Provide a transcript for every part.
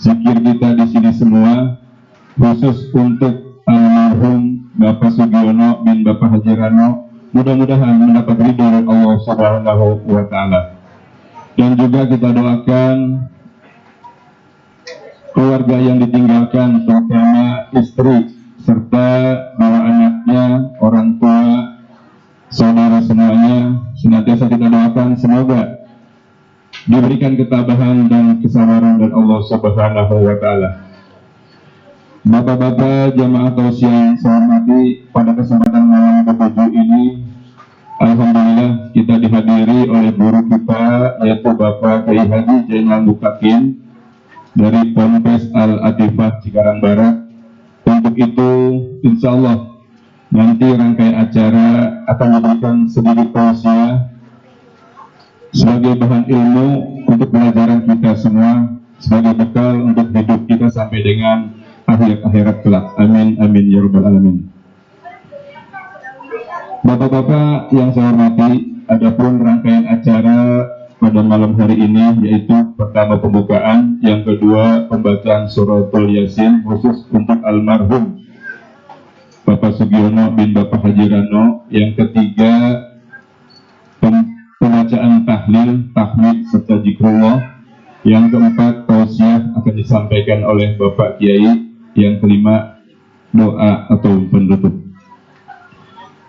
zikir kita di sini semua, khusus untuk almarhum Bapak Sugiono bin Bapak Haji Rano, mudah-mudahan mendapat ridho dari Allah Subhanahu wa Ta'ala. Dan juga kita doakan keluarga yang ditinggalkan, terutama istri serta dua anaknya, orang tua, saudara semuanya, senantiasa kita doakan semoga diberikan ketabahan dan kesabaran dari Allah Subhanahu wa Ta'ala. Bapak-bapak jamaah tausiah yang saya hormati, pada kesempatan malam ke-7 ini alhamdulillah kita dihadiri oleh guru kita, yaitu Bapak Kiai Haji Jainal Mukakin dari Ponpes Al-Atifah Cikarang Barat. Untuk itu insya Allah nanti rangkaian acara akan memberikan sedikit tausiah sebagai bahan ilmu untuk pelajaran kita semua, sebagai bekal untuk hidup kita sampai dengan akhirat kelak. Amin amin ya rabbal alamin. Bapak-bapak yang saya hormati, adapun rangkaian acara pada malam hari ini yaitu pertama pembukaan, yang kedua pembacaan suratul Yasin khusus untuk almarhum Bapak Sugiono bin Bapak Haji Rano, yang ketiga pembacaan tahlil, tahmid serta zikrullah, yang keempat tausiah akan disampaikan oleh Bapak Kiai, yang kelima doa atau penutup.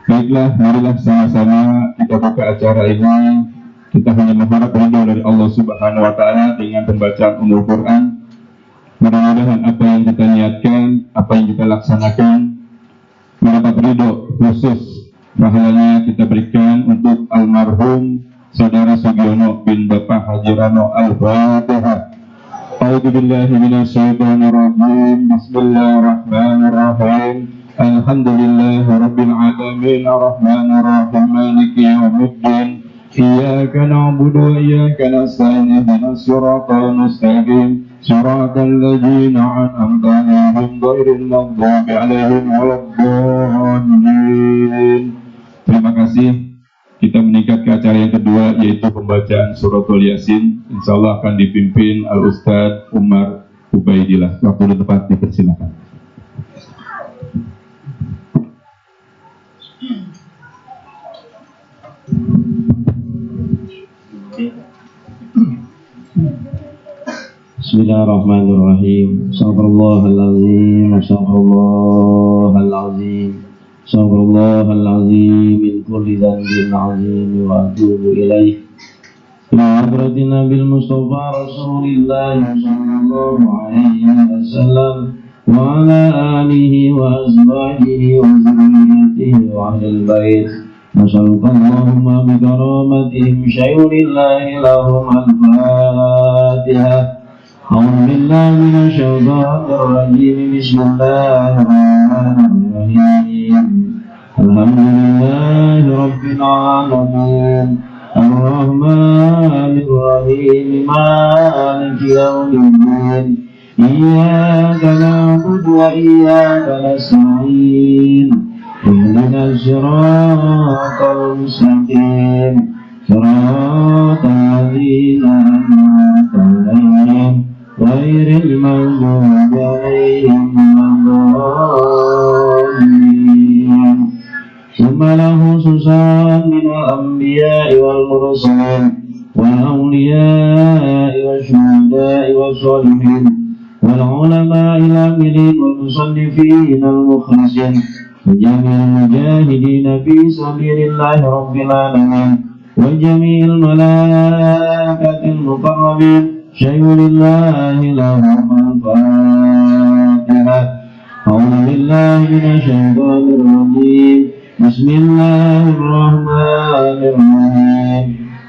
Baiklah, marilah sama-sama kita buka acara ini. Kita hanya mengharap ridho dari Allah Subhanahu wa Ta'ala dengan pembacaan Ummul Quran. Mudah-mudahan apa yang kita niatkan, apa yang kita laksanakan mendapat ridho khusus. Pahalanya kita berikan untuk almarhum Saudara Sugiono bin Bapak Haji Rano. Al-Fatihah. A'udzubillahi minasyaitonirrajim. Bismillahirrahmanirrahim. Alhamdulillahi rabbil alamin, arrahmanirrahim, maliki yaumiddin. إياك نعبد وإياك نستعين اهدنا الصراط المستقيم صراط الذين أنعمت عليهم غير المغضوب عليهم ولا الضالين. Terima kasih. Kita meningkat ke acara yang kedua, yaitu pembacaan suratul Yasin. Insya Allah akan dipimpin Al-Ustadz Umar Ubaidillah. Waktu dan tempat dipersilakan. Bismillahirrahmanirrahim. Astaghfirullahaladzim, astaghfirullahaladzim, astaghfirullahaladzim min kulli dhanbin azim wa atubu ilaih. Ila hadratina bil Mustafa Rasulillah sallallahu alaihi wasallam wa ala alihi wa azwajihi wa zurriyyatihi wa ahlil bait. Nasallallahu bi karamatihim syai'unillahi lahum al-Fatihah. أعوذ بالله من الشيطان الرجيم. بسم الله الرحمن الرحيم. الحمد لله رب العالمين الرحمن الرحيم مالك يوم الدين إياك نعبد وإياك نستعين اهدنا الصراط المستقيم صراط الذين أنعمت عليهم غير المغضوب عليهم ولا الضالين. ثم له سلسلة من الأنبياء والمرسلين والأولياء والشهداء والصالحين والعلماء العاملين والمصنفين المخلصين وجميع المجاهدين في سبيل الله رب العالمين وجميع الملائكة المقربين شيء لله لهم الفاتحة. أعوذ بالله من الشيطان الرجيم. بسم الله الرحمن الرحيم.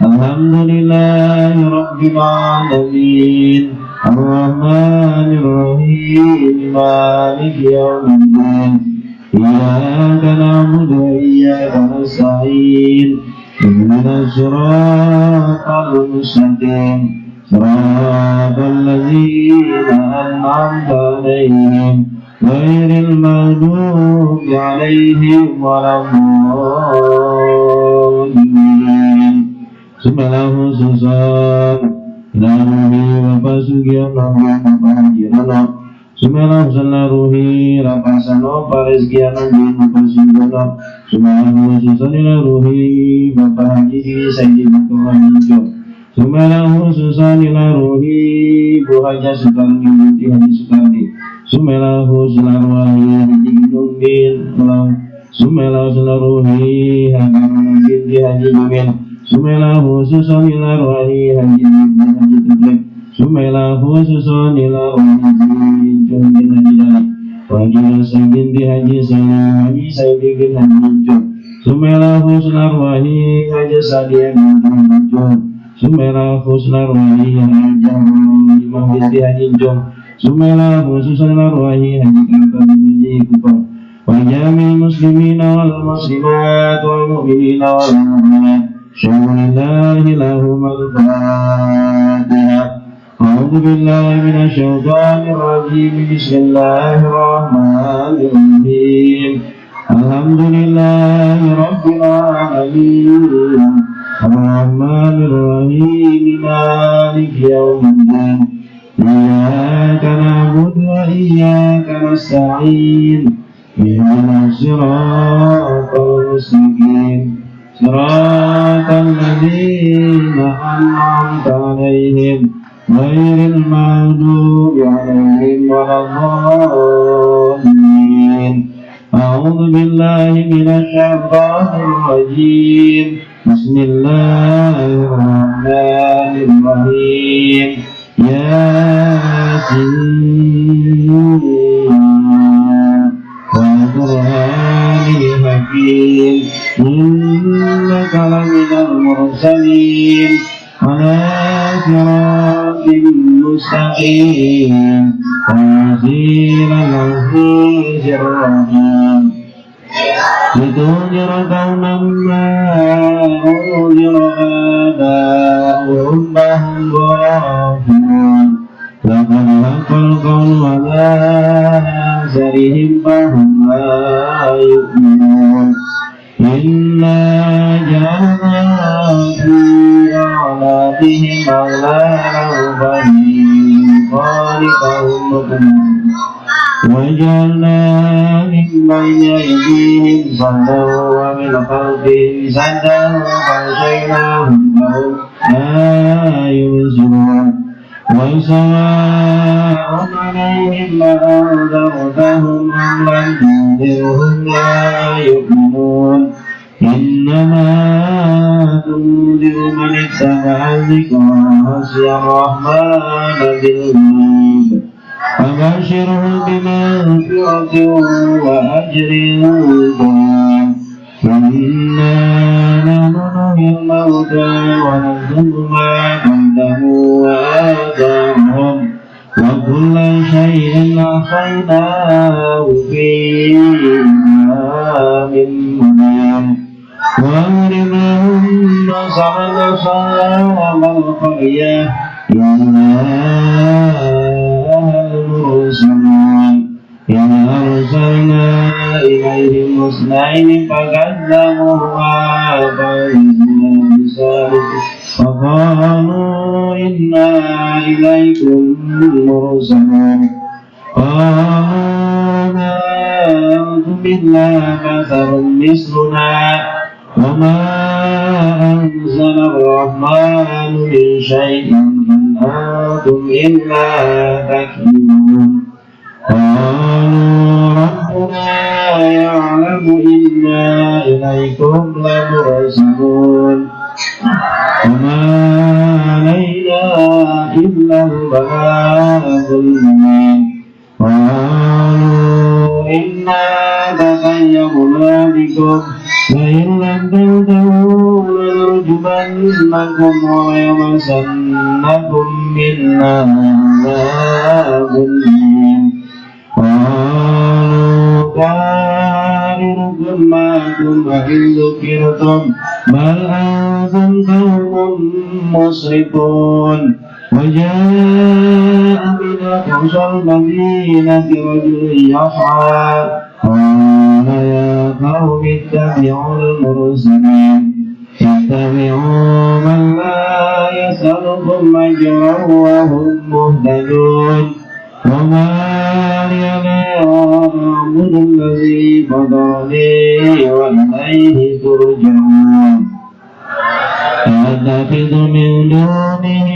الحمد لله رب العالمين الرحمن الرحيم مالك يوم الدين إياك نعبد وإياك نستعين اهدنا الصراط المستقيم صراط الذين أنعمت عليهم غير المغضوب عليهم ولا الضالين. Semelahu susah Nabi Bapak Sugiono Bapak Haji Dono Sumelah sana ruhi rapasano parizkiana bin mukasim Dono Sumelah khususanila ruhi Bapak Haji Sayyidi Bukuhan Hijau Sumelah khususanila ruhi Bu Haja Sukarni Binti Haji Sukarni Sumelah khususanila ruhi Haji Ginung bin Ulang Sumelah khususanila ruhi Haji Ginung Binti Haji Jamin Sumelah khususanila ruhi Haji Binti Haji Tublek Sumelah khususanila ruhi Haji Jun bin Haji Dali Wajibah Sayyidi Haji Sayyidi bin Haji Jun Sumelah khususanila ruhi Haji Sadia Binti Haji Jun Sumelah khususanila ruhi Haji Imam Binti Haji Jun Sumelah khususanila ruhi Haji Kata bin Haji Kupang Wajamil muslimina wal muslimat wal mu'minina wal mu'minat Syuhurillahi lahumul fatihah A'udhu billahi minasyaitanir rajim Bismillahirrahmanirrahim Alhamdulillahi rabbil alamin Ar-Rahmanir-Rahim Maliki yawmiddin Iyyaka na'budu wa iyyaka nasta'in Ihdinas siratal mustaqim Siratal ladzina an'amta 'alaihim ghairil maghdubi 'alaihim waladdallin A'udzu billahi minasy syaithanir rajim Bismillahirrahmanirrahim Yasin wal Qur'anil hakim innaka laminal mursalin ala siratin mustaqim tanzilan azizir rahim لتنذر قوما ما أنذر آباؤهم فهم غافلون لقد حق القول على أكثرهم فهم لا يؤمنون إنا جعلنا في أعناقهم أغلالا فهي خالقهم مقنعون وجعلنا من بين أيديهم صدا ومن خلفهم سدا فأغشيناهم فهم لا يبصرون وسواء عليهم أأنذرتهم أم لم تنذرهم لا يؤمنون إنما تنذر من اتبع الذكر وخشي الرحمن بالغيب فبشره بمغفرة وأجر كريم إنا نحن نحيي الموتى ونكتب ما قدموا وآثارهم وكل شيء أحصيناه في إمام مبين وأضرب لهم مثلا أصحاب القرية إذ أرسلنا إليهم اثنين فكذبوهما فعززنا بثالث فقالوا إنا إليكم مرسلون قالوا آمنتم بالله بشر مثلنا وما أنزل الرحمن من شيء إن أنتم إلا تكذبون قالوا ربنا يعلم إنا إليكم لمرسلون وما علينا إلا البلاغ المبين قالوا إنا تطيرنا بكم فإن لم تنتهوا لنرجمنكم وليمسنكم منا عذاب أليم قالوا طائركم معكم وإن ذكرتم بل أنتم قوم مسرفون وجاء من أقصى المدينة رجل يسعى قال يا قوم اتبعوا المرسلين اتبعوا من لا يسألكم أجرا وهم مهتدون وما وما لي لا أعبد الذي فطرني وإليه ترجعون أتخذ من دونه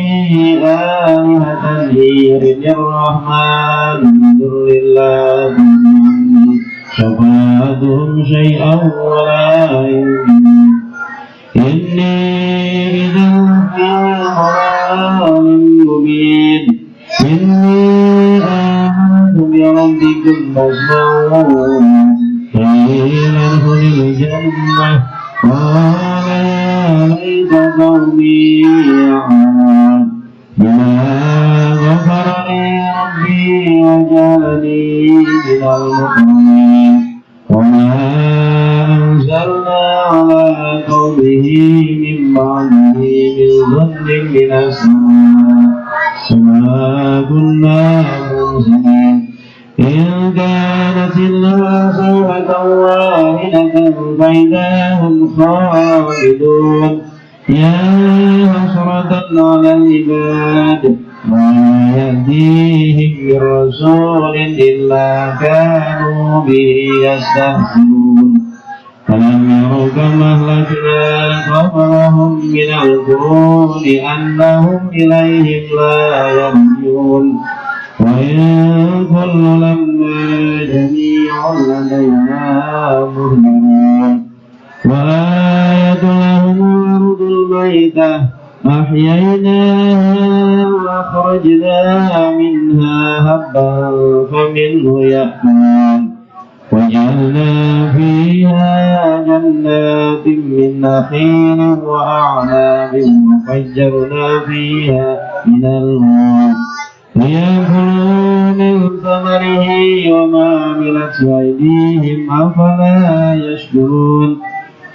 آلهة يردني الرحمن من ضر الله شفاعتهم شيئا ولا يمكنون إني إذا في ضلال مبين إني آمنت بربكم فاسمعون قيل ادخل الجنة قال يا ليت قومي يعلمون بما غفر لي ربي وجعلني من المكرمين وما أنزلنا على قومه من بعده من ظل من السماء وما كنا منزلين إن كانت إلا صيحة واحدة فإذا هم خالدون يا حسرة على العباد ما يأتيهم من رسول إلا كانوا به يستهزئون ألم يروا كم أهلكنا قبلهم من القرون أنهم إليهم لا يرجعون وإن كل لما جميع لدينا مهملون وآية لهم الأرض الميتة أحييناها وأخرجنا منها هبا فمنه يأكلون وجعلنا فيها جنات من نخيل وأعناب وفجرنا فيها من الأنهار ليأكلوا من ثمره وما عملت أيديهم أفلا يشكرون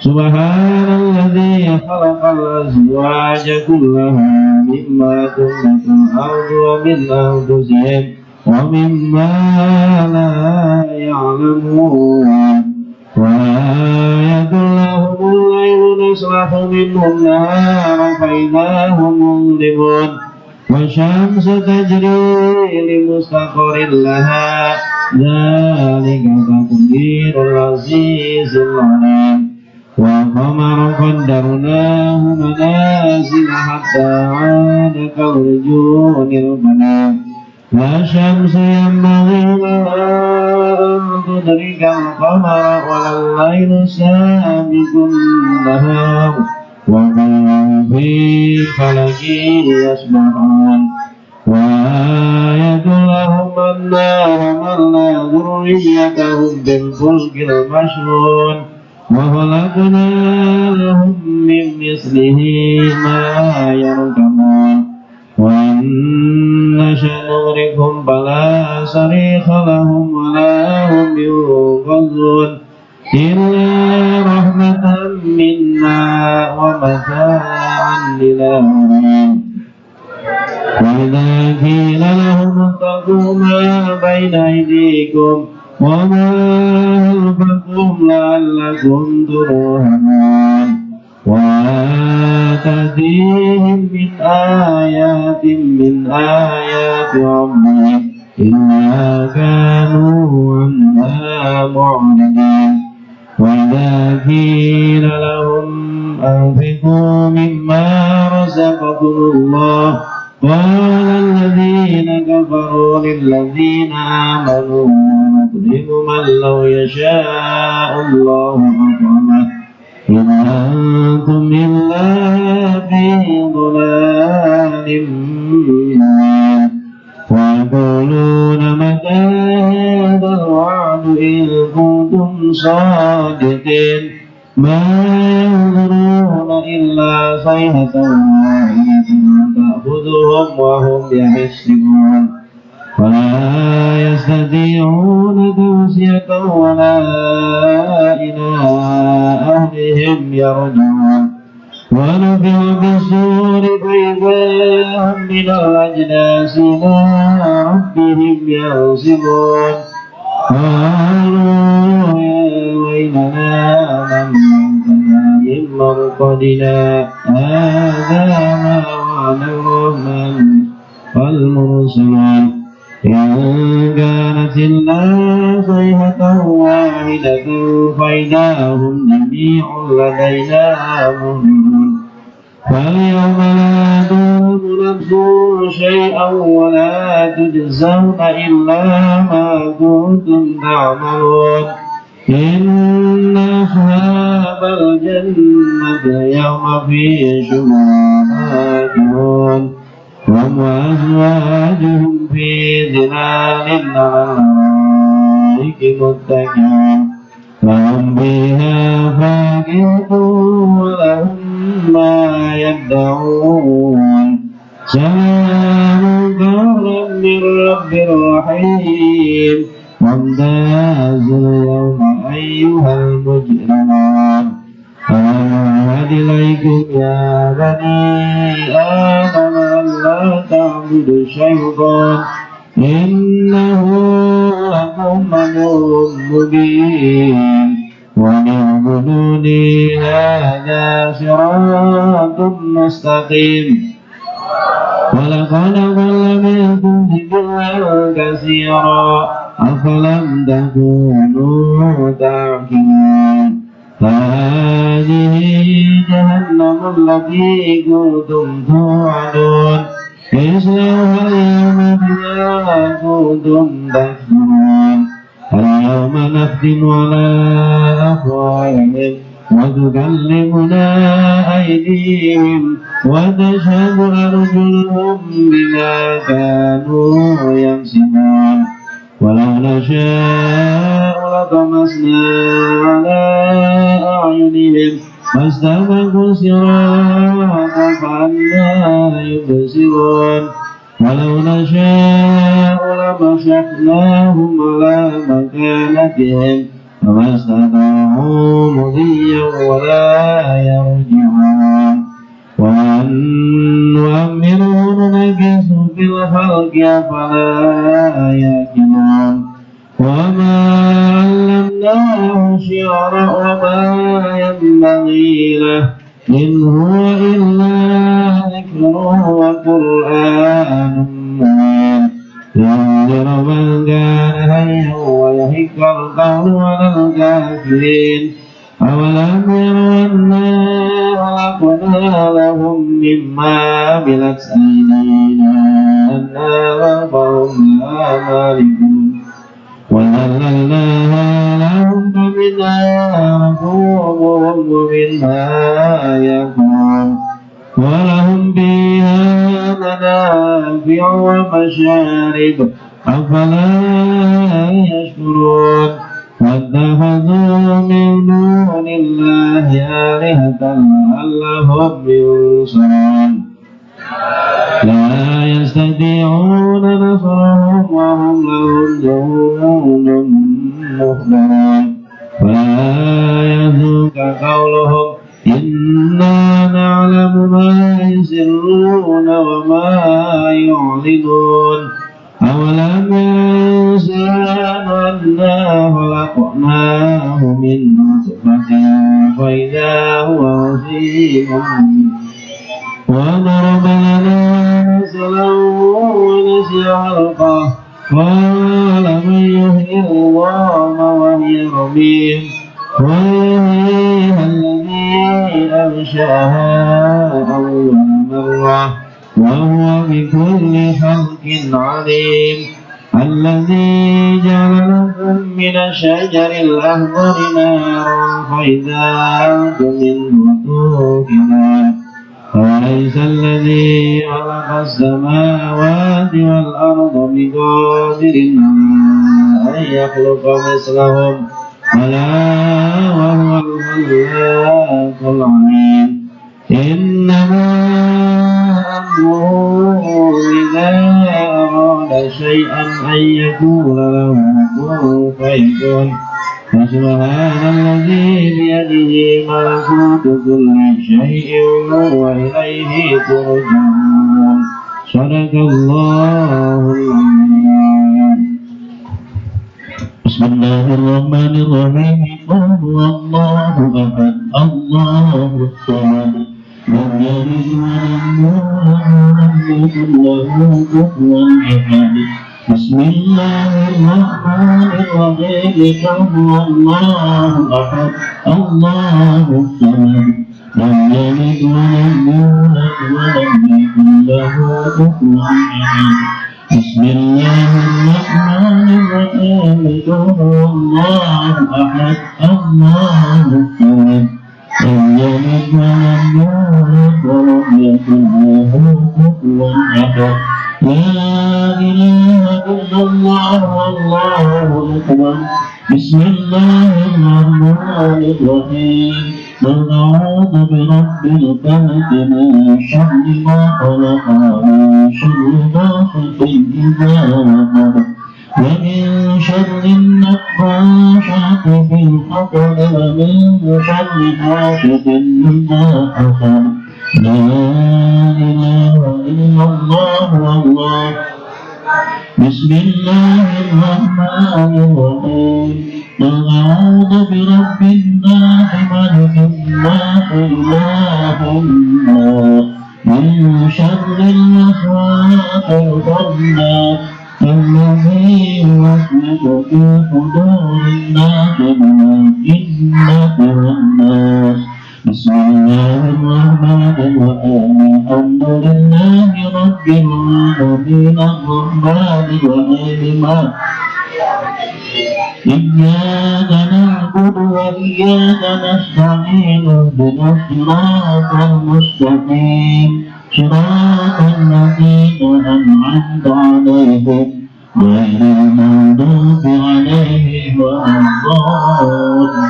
سبحان الذي خلق الأزواج كلها مما تنبت الأرض ومن أنفسهم ومما لا يعلمون وآية لهم الليل نسلخ منه النهار فإذا هم مظلمون والشمس تجري لمستقر لها ذلك تقدير العزيز العليم والقمر قدرناه منازل حتى عاد كالرجون القديم لا شمس ينبغي لها أن تدرك القمر ولا الليل سابق النهار وهم في فلك يسبحون وآية لهم أنا حملنا ذريتهم بالفلك المشحون وخلقنا لهم من مثله ما يركبون وإن نشأ نغرقهم فلا صريخ لهم ولا هم ينقذون إلا رحمة منا ومتاعا إلى حين وإذا قيل لهم اتقوا ما بين أيديكم وما خلفكم لعلكم ترحمون وما تأتيهم من آيات ربهم إلا كانوا عنها معرضين وإذا قيل لهم أنفقوا مما رزقكم الله قال الذين كفروا للذين آمنوا نطعم من لو يشاء الله أطعمه إن أنتم إلا في ضلال مبين ويقولون متى هذا الوعد إن كنتم صادقين ما ينظرون إلا صيحة واحدة تأخذهم وهم يحسبون ولا يستطيعون توصية ولا إلى أهلهم يرجعون ونفخ في الصور فإذا هم من الأجداث إلى ربهم ينسلون قالوا يا ويلنا من أنتنا من مرقدنا هذا ما وعد الرحمن والمرسلون إن كانت إلا صيحة واحدة فإذا هم جميع لدينا محضرون فاليوم لا تظلم نفس شيئا ولا تجزون إلا ما كنتم تعملون إن أصحاب الجنة اليوم في شغل فاكهون هم وأزواجهم في ظلال على الأرائك متكئون لهم فيها فاكهة ولهم ما يدعون سلام قولا من رب رحيم وامتازوا اليوم أيها المجرمون ألم أعهد إليكم يا بني آدم ألا تعبدوا الشيطان إنه لكم عدو مبين وأن اعبدوني هذا صراط مستقيم ولقد ضل منكم جبلا كثيرا أفلم تكونوا تعقلون فهذه جهنم التي كنتم توعدون اصلوها اليوم بما كنتم تكفرون اليوم نختم على أفواههم وتكلمنا أيديهم وتشهد أرجلهم بما كانوا يكسبون ولو نشاء لطمسنا على أعينهم فاستبقوا الصراط فأنى يبصرون ولو نشاء لمسخناهم على مكانتهم فما استطاعوا مضيا ولا يرجعون ومن نؤمره ننكس في الخلق أفلا يعقلون وما علمناه الشعر وما ينبغي له إن هو إلا ذكر وقرآن مبين لينذر من كان حيا ويحق القول على الكافرين أولم يروا أنا خلقنا لهم مما عملت أيدينا أنعاما فهم لها مالكون وذللناها لهم فمنها ركوبهم ومنها يأكلون ولهم فيها منافع ومشارب أفلا يشكرون واتخذوا من دون الله آلهة لعلهم ينصرون لا يستطيعون نصرهم وهم لهم جند مهضرون فلا يحزنك قولهم إنا نعلم ما يسرون وما يعلنون أولم يرى الإنسان أنا خلقناه من نطفة فإذا هو خصيم وضرب لنا مثلا ونسي خلقه قال من يحيي العظام وهي رميم ويحييها الذي أنشأها أول مرة وهو بكل خلق عليم الذي جعل لكم من الشجر الأخضر نارا فإذا أنتم منه توقدون أوليس الذي خلق السماوات والأرض بقادر على أن يخلق مثلهم بلى وهو الخلاق العليم إنما أمره إذا أراد شيئا أن يقول له كن فيكون فسبحان الذي بيده ملكوت كل شيء وإليه ترجعون صدق الله العظيم. بسم الله الرحمن الرحيم قل هو الله أحد الله الصمد لم يلد ولم يولد ولم يكن له كفوا أحد بسم الله الرحمن الرحيم قل هو الله أحد الله الصمد لم يلد ولم يولد ولم يكن له كفوا أحد بسم الله الرحمن الرحيم قل هو الله أحد الله الصمد لم يلد ولم يولد ولم يكن له كفوا أحد لا إله إلا الله والله أكبر بسم الله الرحمن الرحيم قل أعوذ برب الفلق من شر ما خلق ومن شر غاسق إذا وقب ومن شر النفاثات في العقد ومن شر حاسد إذا حسد لا إله إلا الله والله بسم الله الرحمن الرحيم قل أعوذ برب الناس ملك الناس إله الناس من شر الوسواس الخناس الذي يوسوس في صدور الناس من الجنة والناس بسم الله الرحمن الرحيم الحمد لله رب العالمين الرحمن الرحيم إياك نعبد وإياك نستعين اهدنا الصراط المستقيم صراط الذين أنعمت عليهم غير المغضوب عليهم ولا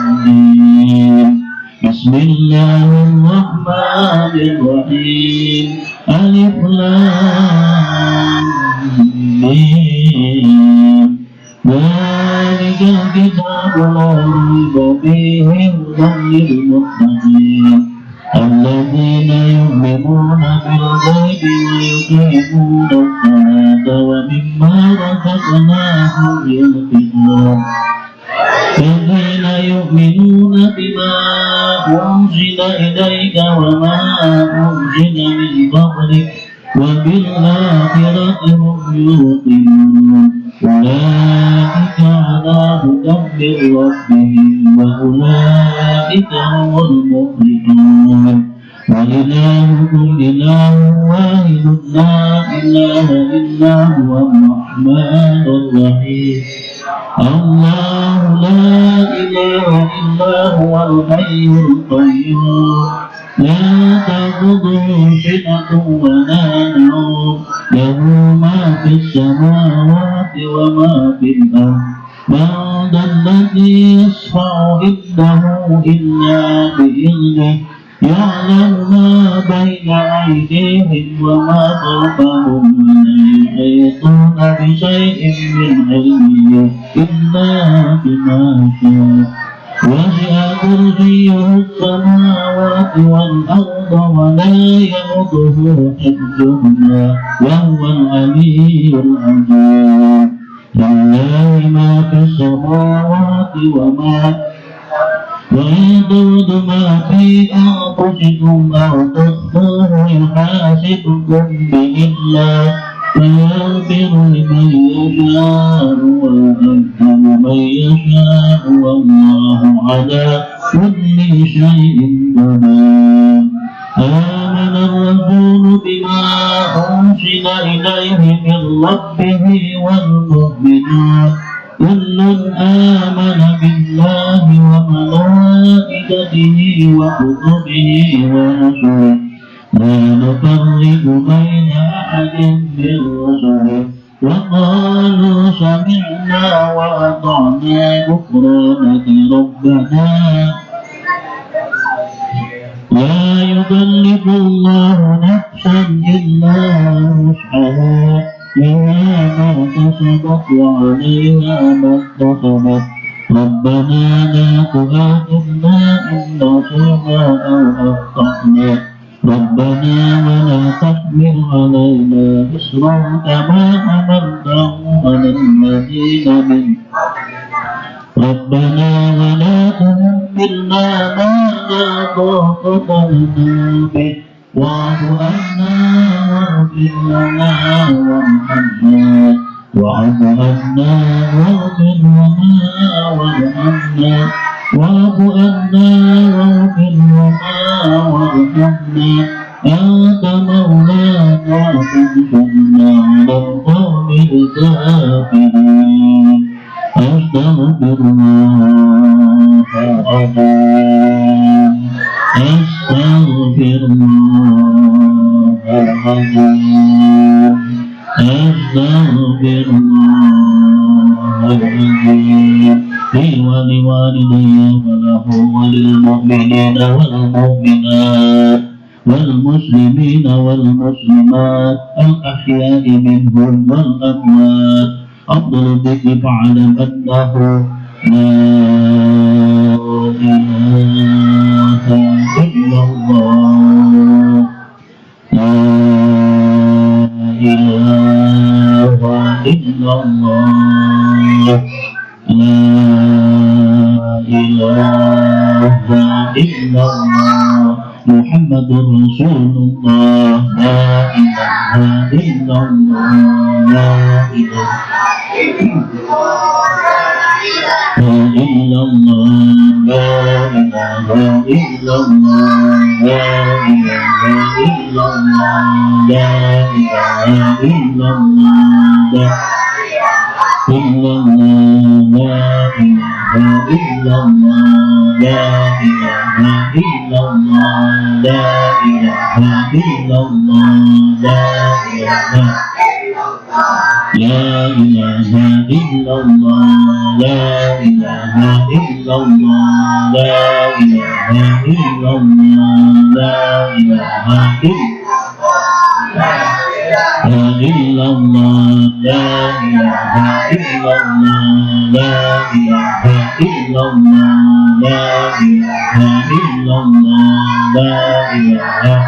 الضالين بسم الله الرحمن الرحيم ألف لام ميم ذلك الكتاب لا ريب فيه هدى للمتقين الذين يؤمنون بالغيب ويقيمون الصلاة ومما رزقناهم ينفقون الذين يؤمنون بما أنزل إليك وما أنزل من قبلك وبالآخرة هم يوقنون أولئك على هدى من ربهم وأولئك هم المفلحون وإلهكم إله واحد لا إله إلا هو الرحمن الرحيم الله لا إله إلا هو الحي القيوم لا تأخذه سنة ولا نوم له ما في السماوات وما في الأرض من ذا الذي يشفع عنده إلا بإذنه يعلم ما بين أيديهم وما خلفهم ولا يحيطون بشيء من علمه إلا بما شاء وسع كرسيه السماوات والأرض ولا يئوده حفظهما وهو العلي العظيم لله ما في السماوات ويعبد ما في أنفسكم أو تخفوه يحاسبكم به الله فيغفر لمن يشاء ويعذب من يشاء والله على كل شيء قدير آمن الرسول بما أنزل إليه من ربه والمؤمنون كل آمن بالله وملائكته وكتبه ورسله لا نفرق بين أحد من رسله وقالوا سمعنا وأطعنا غفرانك ربنا لا يكلف الله نفسا إلا وسعها لها ما كسبت وعليها ما اكتسبت ربنا لا تؤاخذنا إن نسينا أو أخطأنا ربنا ولا تحمل علينا إصرا كما حملته على الذين من ربنا ولا تحملنا ما لا طاقة لنا به واعف عنا واغفر لنا وارحمنا واعف عنا واغفر لنا وارحمنا واعف عنا واغفر لنا وارحمنا أنت مولانا فانصرنا على القوم الكافرين أستغفر الله العظيم أستغفر الله العظيم أستغفر الله العظيم لي ولوالدي وله وللمؤمنين والمؤمنات والمسلمين والمسلمات الأحياء منهم والأموات أفضل الذكر فاعلم أنه لا إله إلا الله لا إله إلا الله لا إله إلا الله محمد رسول الله لا إله إلا الله لا إله إلا الله لا إله إلا الله لا إله إلا الله لا إله إلا الله إلا الله لا إله إلا الله لا إله إلا الله لا إله إلا الله لا إله لا إله إلا الله لا إله إلا الله لا إله إلا الله لا إله إلا الله لا إله إلا الله لا إله إلا الله لا إله إلا الله لا إله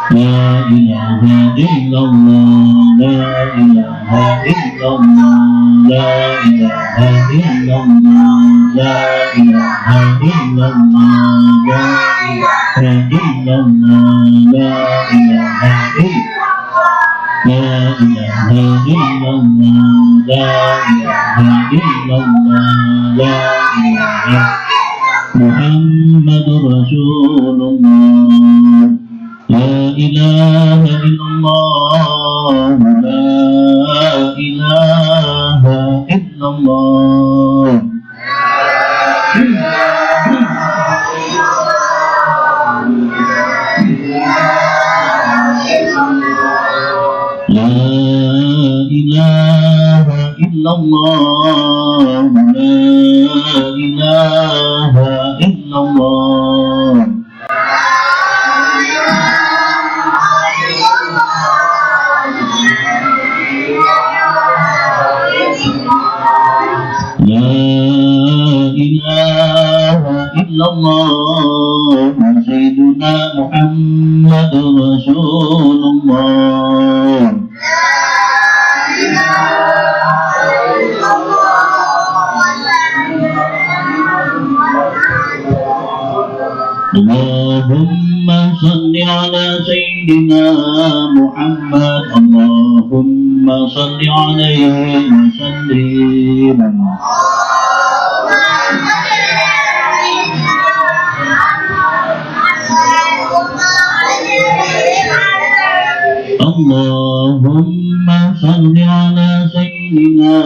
لا إله إلا الله لا إله إلا الله لا إله إلا الله لا إله إلا الله لا إله إلا الله لا إله لا إله إلا الله لا إله إلا الله لا إله محمد رسول الله لا إله إلا الله لا إله إلا الله لا إله إلا الله لا إله إلا الله لا إله إلا الله سيدنا محمد رسول الله اللهم صل على سيدنا محمد اللهم صل عليه وسلم اللهم صل على سيدنا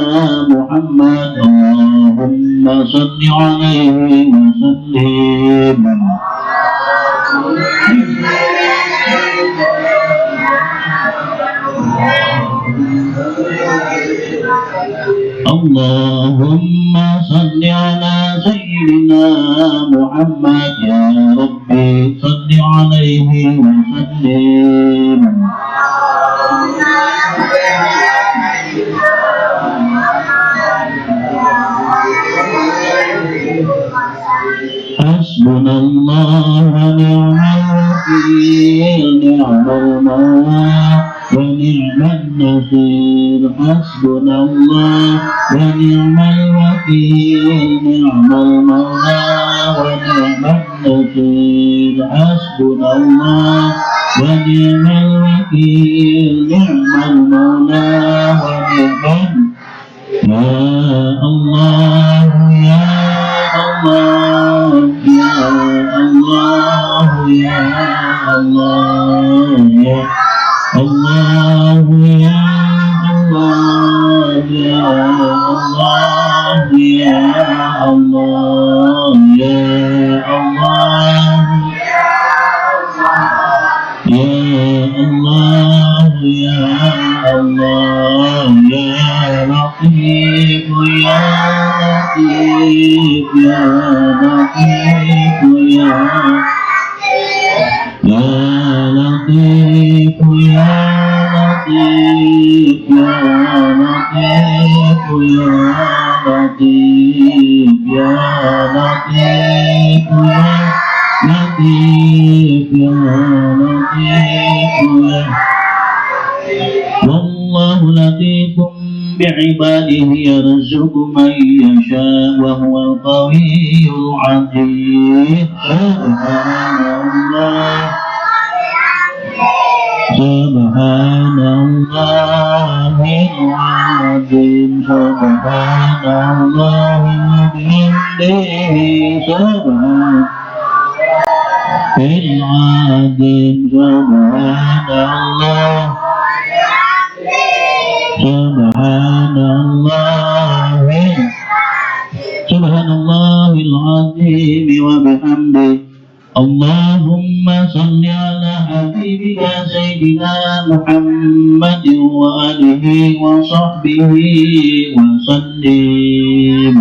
محمد اللهم صل عليه وسلم اللهم صل على سيدنا محمد يا ربي صل عليه وسلم حسبنا الله ونعم الوكيل نعم المولى ونعم النصير حسبنا الله ونعم الوكيل نعم المولى ونعم النصير حسبنا الله ونعم الوكيل نعم المولى ونعم والله لطيف بعباده يرزق من يشاء وهو القوي العزيز. سبحان الله سبحان الله العظيم سبحان الله وبحمده سبحان العظيم سبحان الله سبحان الله العظيم وبحمده. اللهم صل على حبيبك سيدنا محمد وآله وصحبه وسلم.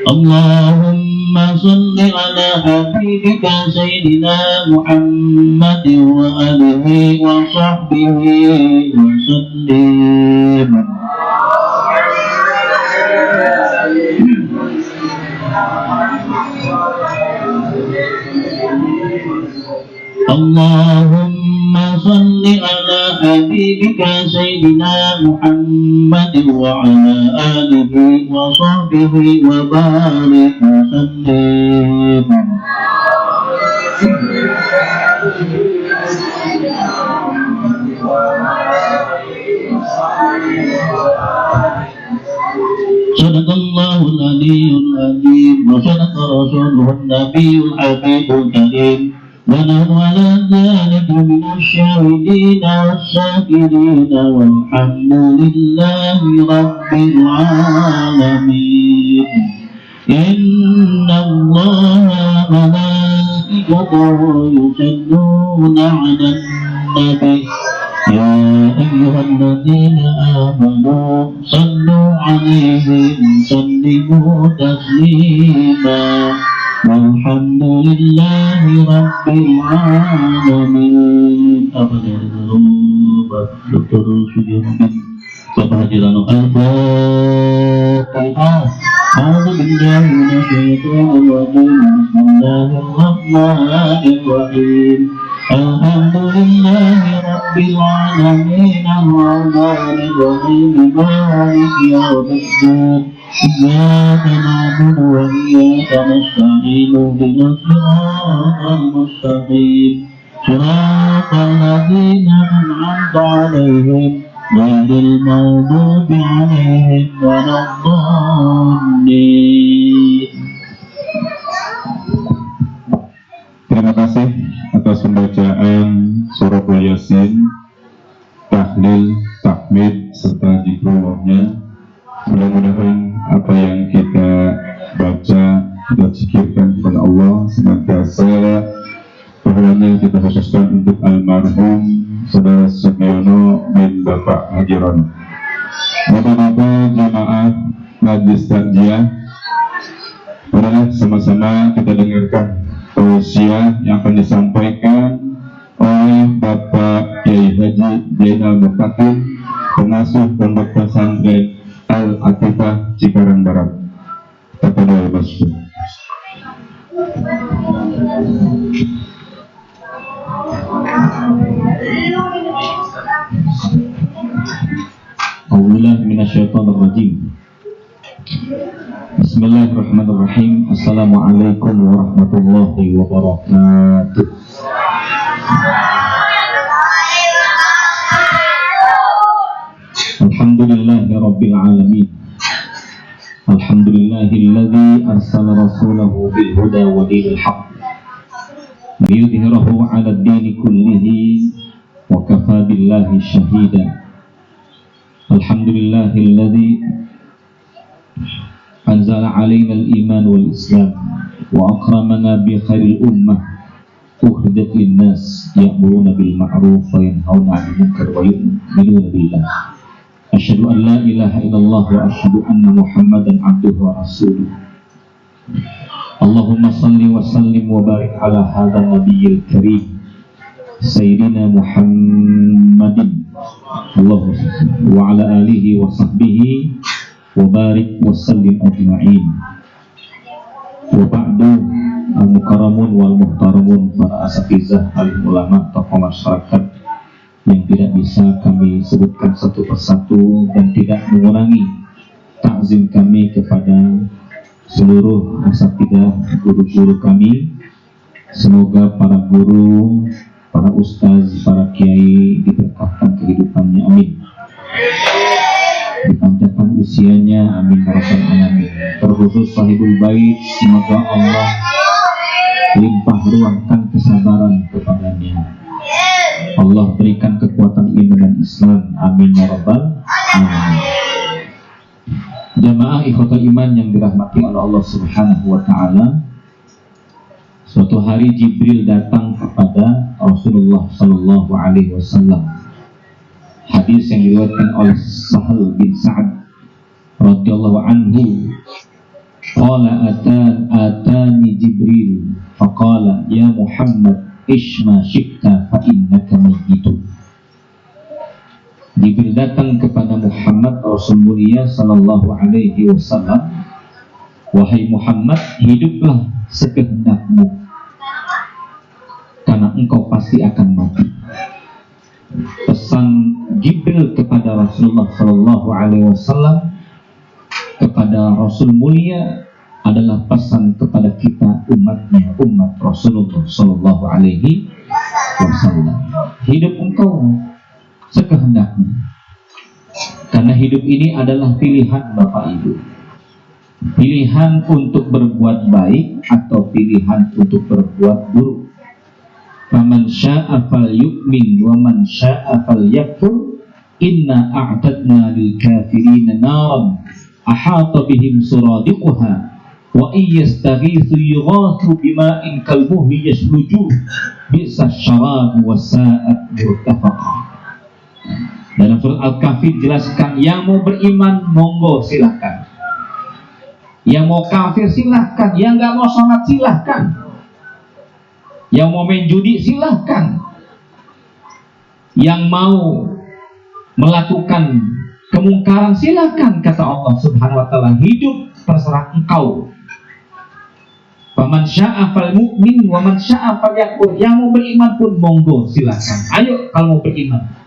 اللهم صل على حبيبك سيدنا محمد وآله وصحبه وسلم. اللهم صل على حبيبك سيدنا محمد وعلى آله وصحبه وبارك وسلم. صدق الله العلي العظيم وصدق رسوله النبي الحبيب الكريم ونحن على ذلك من الشاهدين والشاكرين والحمد لله رب العالمين. إن الله وملائكته يصلون على النبي يا أيها الذين آمنوا صلوا عليه وسلموا تسليما والحمد لله رب العالمين. Dr. Sudirman Bapak Haji Lano Al-Fatihah. A'udzu billahi minasyaitonir rajim. Bismillahirrahmanirrahim. Alhamdulillahi rabbil alamin ar-rahmanir rahim maliki yawmiddin. Iyyaka na'budu wa iyyaka nasta'in ihdinas siratal mustaqim siratal ladzina an'amta 'alaihim ghairil maghdubi 'alaihim waladdallin. Terima kasih atas pembacaan surah Yasin, tahlil, tahmid serta zikrullah-nya. Mudah-mudahan apa yang kita baca, kita zikirkan kepada Allah senantiasa pahalanya kita khususkan untuk almarhum Saudara Sugiono bin Bapak Haji Rono. Bapak-bapak jamaah majlis takziah, marilah sama-sama kita dengarkan tausiah yang akan disampaikan oleh Bapak Kiai Haji Zainal Muqtadim, pengasuh Pondok Pesantren Al-Atifah Cikarang Barat. Tafadhol Masuk. A'udzubillahi minasyaitonir rajim. Bismillahirrahmanirrahim. Assalamualaikum warahmatullahi wabarakatuh. Alhamdulillahi rabbil alamin. Alhamdulillahilladzi arsala rasulahu bil huda wa dinil haqq liyudhhirahu 'ala ad-dini kullihi wa kafa billahi shahida. Alhamdulillahilladzi anzala 'alaina al-iman wal islam wa akramana bi khairil ummah ukhrijat lin-nas ya'muruna bil ma'ruf wa yanhauna 'anil munkar wa yu'minuna billah. Asyhadu an la ilaha illallah wa asyhadu anna Muhammadan abduhu wa rasuluh. Allahumma salli wa sallim wa barik ala hadzal nabiyil karim sayyidina Muhammadin wa ala alihi wa sahbihi wa barik wa sallim ajma'in. Wa ba'du, al-mukarramun wal muhtaramun, para asatizah, alim ulama, tokoh masyarakat yang tidak bisa kami sebutkan satu persatu dan tidak mengurangi takzim kami kepada seluruh asatidzah, guru-guru kami. Semoga para guru, para ustaz, para kiai diberkahkan kehidupannya, amin. Dipanjangkan usianya, amin ya rabbal alamin. Terkhusus sahibul bait, semoga Allah limpah ruahkan kesabaran kepadanya. Allah berikan kekuatan iman dan Islam, amin ya rabbal alamin. Jamaah ikhwatul iman yang dirahmati oleh Allah Subhanahu wa taala, suatu hari Jibril datang kepada Rasulullah sallallahu alaihi wasallam. Hadis yang diriwayatkan oleh Sahal bin Sa'ad radhiyallahu anhu, qala atani Jibril faqala ya Muhammad Ishma syi'ta fa innaka mayyitun. Jibril datang kepada Muhammad Rasul mulia sallallahu alaihi wasallam, wahai Muhammad, hiduplah sekehendakmu karena engkau pasti akan mati. Pesan Jibril kepada Rasulullah sallallahu alaihi wasallam, kepada Rasul mulia, adalah pesan kepada kita umatnya, umat Rasulullah sallallahu alaihi wasallam. Hidup engkau sekehendakmu, karena hidup ini adalah pilihan Bapak Ibu. Pilihan untuk berbuat baik atau pilihan untuk berbuat buruk. Faman syaa'a falyu'min wa man syaa'a falyakfur. Inna a'tadna lil kafirina naran ahata bihim suradiquha wa iyastaghithu yughathu bima'in kalmuhli yashluju bi'sa syarabu wa sa'at murtafaqa. Dalam surat Al-Kahfi jelaskan, yang mau beriman monggo silahkan, yang mau kafir silahkan, yang gak mau sholat silahkan, yang mau main judi silahkan, yang mau melakukan kemungkaran silahkan, kata Allah Subhanahu wa ta'ala. Hidup terserah engkau. Faman syaa'a fal mu'min wa man syaa'a fal yakfur. Yang mau beriman pun monggo silahkan, ayo kalau mau beriman.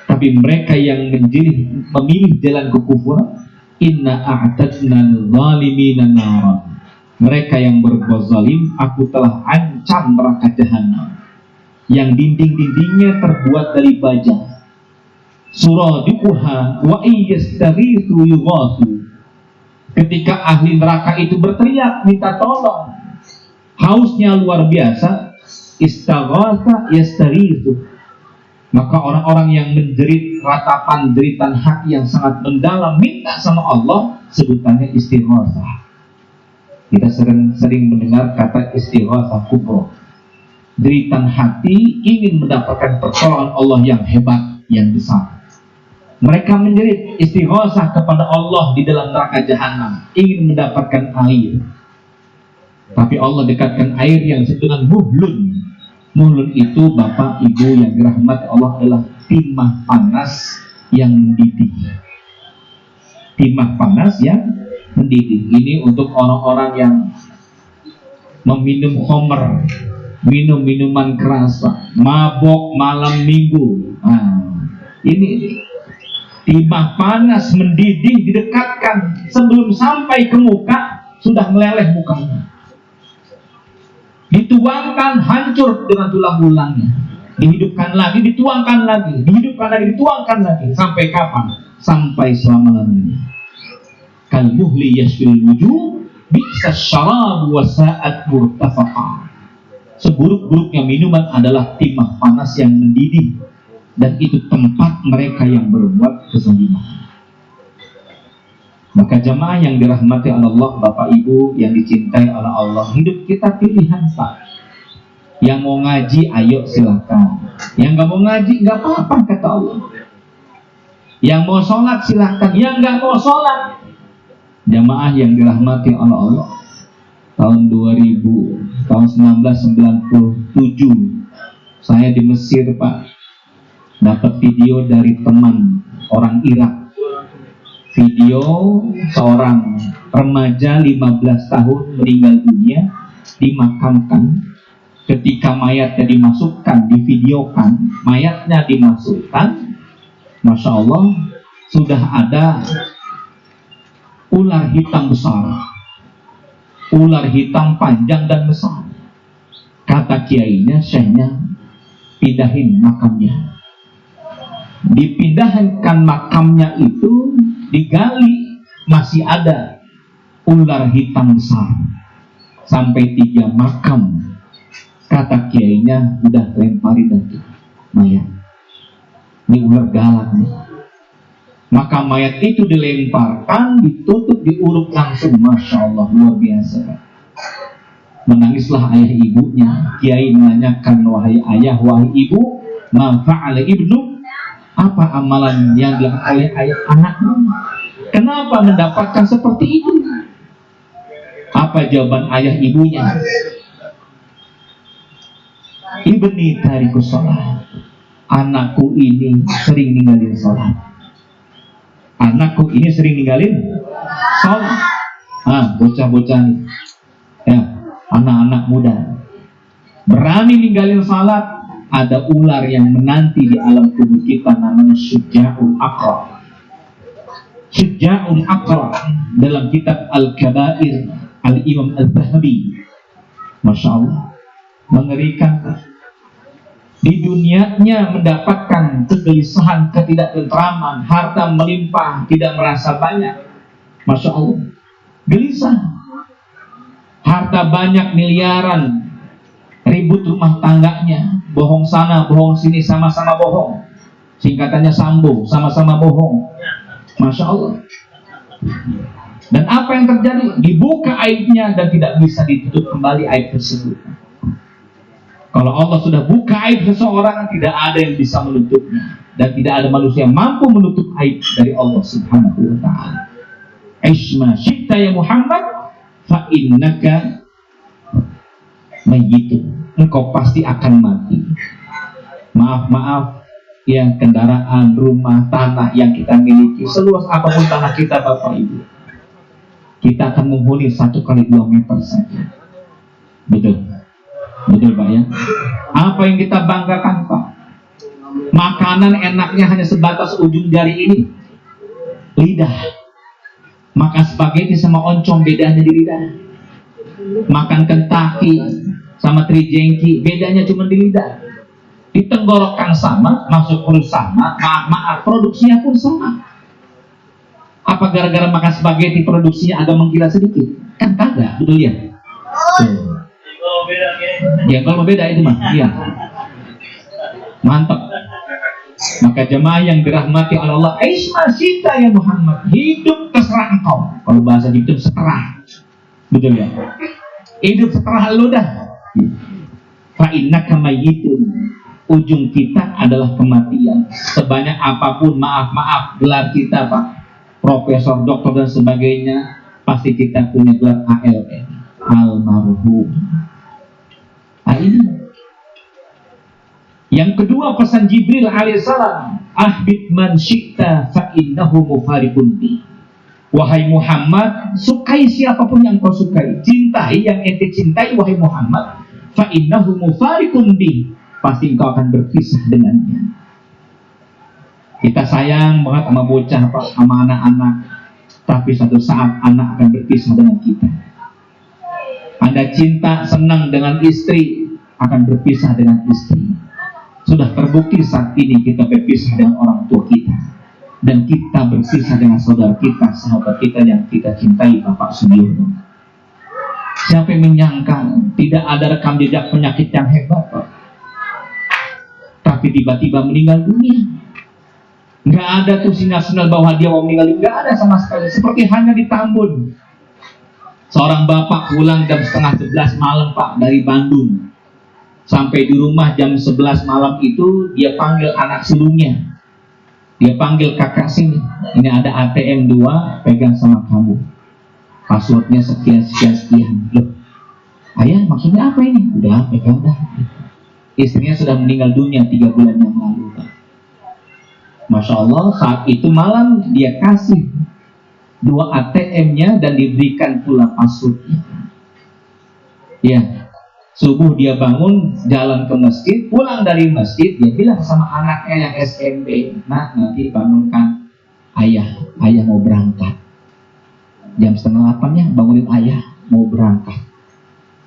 Tapi mereka yang memilih jalan kekufuran, inna a'tadna lidh-dhalimina naran. Mereka yang berbuat zalim, aku telah ancam neraka jahanam yang dinding-dindingnya terbuat dari baja. Suradiquha wa iyastaghithu yughathu. Ketika ahli neraka itu berteriak minta tolong, hausnya luar biasa, istaghatha yastaghithu, maka orang-orang yang menjerit ratapan jeritan hati yang sangat mendalam minta sama Allah, sebutannya istighatsah. Kita sering mendengar kata istighatsah kubra, jeritan hati ingin mendapatkan pertolongan Allah yang hebat, yang besar. Mereka menjerit istighatsah kepada Allah di dalam neraka jahanam, ingin mendapatkan air. Tapi Allah dekatkan air yang disebut dengan muhlun. Muhlun itu Bapak Ibu yang dirahmati Allah adalah timah panas yang mendidih. Timah panas yang mendidih. Ini untuk orang-orang yang meminum khamr, minum minuman keras, mabok malam minggu. Nah, ini Timah panas mendidih didekatkan, sebelum sampai ke muka sudah meleleh mukanya. Dituangkan, hancur dengan tulang-tulangnya. Dihidupkan lagi, dituangkan lagi, dihidupkan lagi, dituangkan lagi. Sampai kapan? Sampai selama-lamanya. Kal muhli yashfil wujuh, bi'sa syarab wa sa'at murtafaqa. Seburuk-buruknya minuman adalah timah panas yang mendidih, dan itu tempat mereka yang berbuat kezaliman. Maka jamaah yang dirahmati Allah, Bapak Ibu yang dicintai oleh Allah, hidup kita pilihan, Pak. Yang mau ngaji, ayo silakan. Yang nggak mau ngaji, nggak apa-apa, kata Allah. Yang mau sholat silakan, yang nggak mau sholat. Jamaah yang dirahmati oleh Allah, tahun 1997 saya di Mesir, Pak, dapat video dari teman orang Irak. Video seorang remaja 15 tahun meninggal dunia, dimakamkan. Ketika mayatnya dimasukkan, divideokan, mayatnya dimasukkan, Masya Allah, sudah ada ular hitam besar, ular hitam panjang dan besar. Kata kiainya, syekhnya, pindahin makamnya. Dipindahkan makamnya itu, digali, masih ada ular hitam besar. Sampai 3 makam. Kata kiainya, udah lemparin lagi mayat. Ini ular galak nih. Maka mayat itu dilemparkan, ditutup, diuruk langsung. Masya Allah, luar biasa. Menangislah ayah ibunya. Kiai menanyakan, wahai ayah, wahai ibu, ma fa'ala ibnu, apa amalan yang dilakukan oleh ayah anakmu? Kenapa mendapatkan seperti itu? Apa jawaban ayah ibunya? Ibni tarikus sholat. Anakku ini sering ninggalin sholat. Anakku ini sering ninggalin sholat. Bocah-bocah nih, ya, anak-anak muda berani ninggalin sholat. Ada ular yang menanti di alam tubuh kita, namanya Syuja'ul Aqra. Syuja'ul Aqra dalam kitab Al-Kabair Al-Imam Al-Zahabi. Masya Allah, mengerikan. Di dunianya mendapatkan kegelisahan, ketidaktentraman, harta melimpah, tidak merasa banyak. Masya Allah, gelisah. Harta banyak miliaran, ribut rumah tangganya, bohong sana, bohong sini, sama-sama bohong. Singkatannya Sambo, sama-sama bohong. Masya Allah. Dan apa yang terjadi? Dibuka aibnya dan tidak bisa ditutup kembali aib tersebut. Kalau Allah sudah buka aib seseorang, tidak ada yang bisa menutupnya, dan tidak ada manusia yang mampu menutup aib dari Allah Subhanahu wa ta'ala. Isma syi'ta ya Muhammad, fa innaka mayyitun. Engkau pasti akan mati. Maaf, ya, kendaraan, rumah, tanah yang kita miliki, seluas apapun tanah kita, Bapak Ibu, kita akan menghuni 1 kali 2 meter saja. Betul Pak ya. Apa yang kita banggakan, Pak? Makanan enaknya hanya sebatas ujung jari ini, lidah. Makan spaghetti sama oncom, bedanya di lidah. Makan Kentucky sama Trijengki, bedanya cuma di lidah. Di tenggorokan sama, masuk perut sama, maaf, produksinya pun sama. Apa gara-gara makan spaghetti produksinya agak menggila sedikit? Kan kagak, betul ya? Ya, kalau beda itu mah, iya. Mantap. Maka jemaah yang dirahmati oleh Allah, Isma syi'ta ya Muhammad, hidup terserah engkau. Kalau bahasa hidup seterah, betul ya? Hidup seterah lu dah. Fa innaka mayyitun. Ujung kita adalah kematian. Sebanyak apapun, maaf, gelar kita, Pak, profesor, doktor dan sebagainya, pasti kita punya gelar ALM, almarhum. Ini yang kedua, pesan Jibril alaihissalam, ahbib man syi'ta fa innahu mufariqun bi. Wahai Muhammad, sukai siapapun yang kau sukai, cintai yang ente cintai, wahai Muhammad, fa innahu mufariqun bi, pasti engkau akan berpisah dengannya. Kita sayang banget sama bocah, Pak, sama anak-anak. Tapi suatu saat anak akan berpisah dengan kita. Anda cinta, senang dengan istri, akan berpisah dengan istri. Sudah terbukti saat ini kita berpisah dengan orang tua kita. Dan kita berpisah dengan saudara kita, sahabat kita yang kita cintai, Bapak Sugiono. Siapa yang menyangka tidak ada rekam jejak penyakit yang hebat, Pak? Tapi tiba-tiba meninggal dunia. Nggak ada tuh sinyal-sinyal bahwa dia mau meninggal, nggak ada sama sekali. Seperti hanya di Tambun. Seorang bapak pulang jam setengah 11 malam, Pak, dari Bandung. Sampai di rumah jam 11 malam itu, dia panggil anak sulungnya. Dia panggil kakak sini. Ini ada ATM 2, pegang sama kamu. Passwordnya sekian. Loh, ayah maksudnya apa ini? Udah, pegang dah. Istrinya sudah meninggal dunia 3 bulan yang lalu, Pak. Masya Allah, saat itu malam dia kasih 2 ATM-nya dan diberikan pula passwordnya. Ya, subuh dia bangun, jalan ke masjid, pulang dari masjid, dia bilang sama anaknya yang SMP, "Nak, nanti bangunkan ayah mau berangkat." Jam setengah 8-nya bangunin ayah, mau berangkat.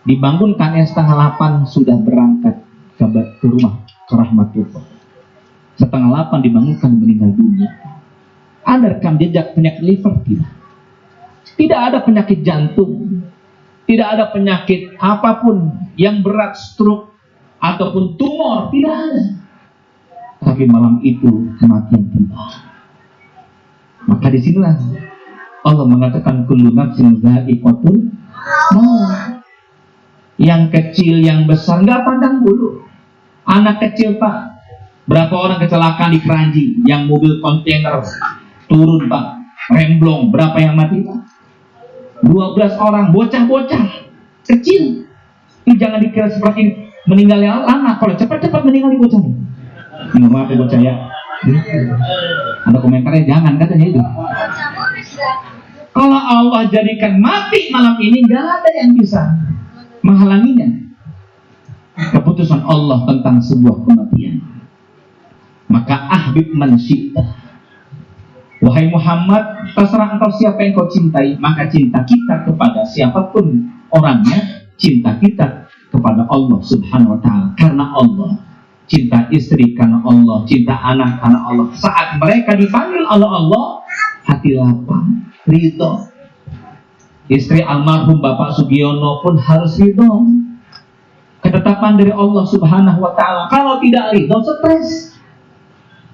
Dibangunkan yang setengah 8 sudah berangkat ke rumah, ke rahmatullah. Setengah 8 dibangunkan meninggal dunia. Ada rekam jejak penyakit liver? Tidak ada penyakit jantung, tidak ada penyakit apapun yang berat, stroke ataupun tumor, tidak ada. Tapi malam itu kematian tiba. Maka disinilah Allah mengatakan kullu nafsin dha'iqatul maut. Yang kecil, yang besar, nggak pandang bulu. Anak kecil, Pak, berapa orang kecelakaan di Keranji yang mobil kontainer turun, Pak, remblong, berapa yang mati, Pak? 12 orang, bocah-bocah kecil. Ini jangan dikira seperti ini, meninggalnya lama. Kalau cepat-cepat meninggal di bocah ini. Ini maaf ya bocah ya. Ada komentarnya, jangan katanya itu. Kalau Allah jadikan mati malam ini, nggak ada yang bisa menghalanginya. Keputusan Allah tentang sebuah kematian. Maka ahbib man syi'ta. Wahai Muhammad, terserah engkau siapa yang kau cintai, maka cinta kita kepada siapapun orangnya, cinta kita kepada Allah Subhanahu wa Ta'ala karena Allah. Cinta istri karena Allah, cinta anak karena Allah. Saat mereka dipanggil oleh Allah, hati lapang, ridho. Istri almarhum Bapak Sugiono pun harus ridho. Ketetapan dari Allah Subhanahu wa Ta'ala. Kalau tidak ridho, stres.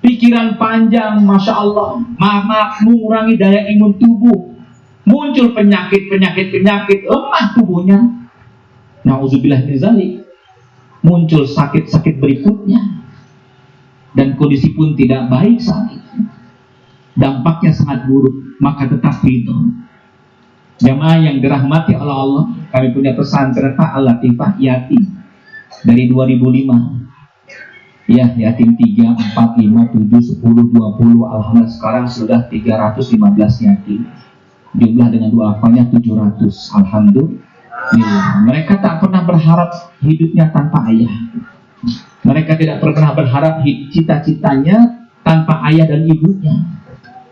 Pikiran panjang, Masya Allah, mengurangi daya imun tubuh, muncul penyakit, lemah tubuhnya. Nauzubillah min dzalik. Muncul sakit-sakit berikutnya, dan kondisi pun tidak baik saat itu. Dampaknya sangat buruk, maka tetap ridho. Jamaah yang dirahmati oleh Allah, kami punya pesantren Pak Al-Latifah Yatim dari 2005. Ya, yatim 3, 4, 5, 7, 10, 20. Alhamdulillah sekarang sudah 315 yatim. Jumlah dengan duafannya 700. Alhamdulillah. Mereka tak pernah berharap hidupnya tanpa ayah. Mereka tidak pernah berharap cita-citanya tanpa ayah dan ibunya.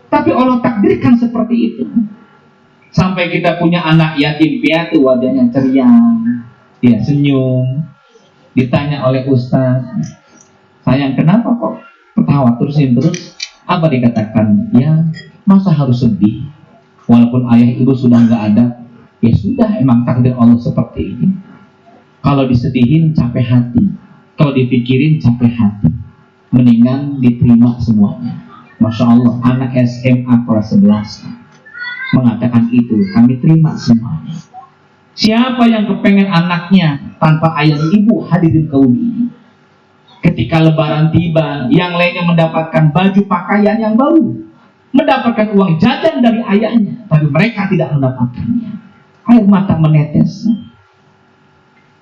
Tapi Allah takdirkan seperti itu. Sampai kita punya anak yatim piatu, wajahnya ceria, dia senyum. Ditanya oleh Ustaz, sayang kenapa kok ketawa terus? Apa dikatakan? Ya, masa harus sedih? Walaupun ayah ibu sudah nggak ada, ya sudah, emang takdir Allah seperti ini. Kalau disedihin capek hati, kalau dipikirin capek hati. Mendingan diterima semuanya. Masya Allah, anak SMA kelas 11 mengatakan itu, kami terima semuanya. Siapa yang kepengen anaknya tanpa ayah ibu hadirin kaum ini? Ketika lebaran tiba, yang lainnya mendapatkan baju pakaian yang baru, mendapatkan uang jajan dari ayahnya, tapi mereka tidak mendapatkannya. Air mata menetes.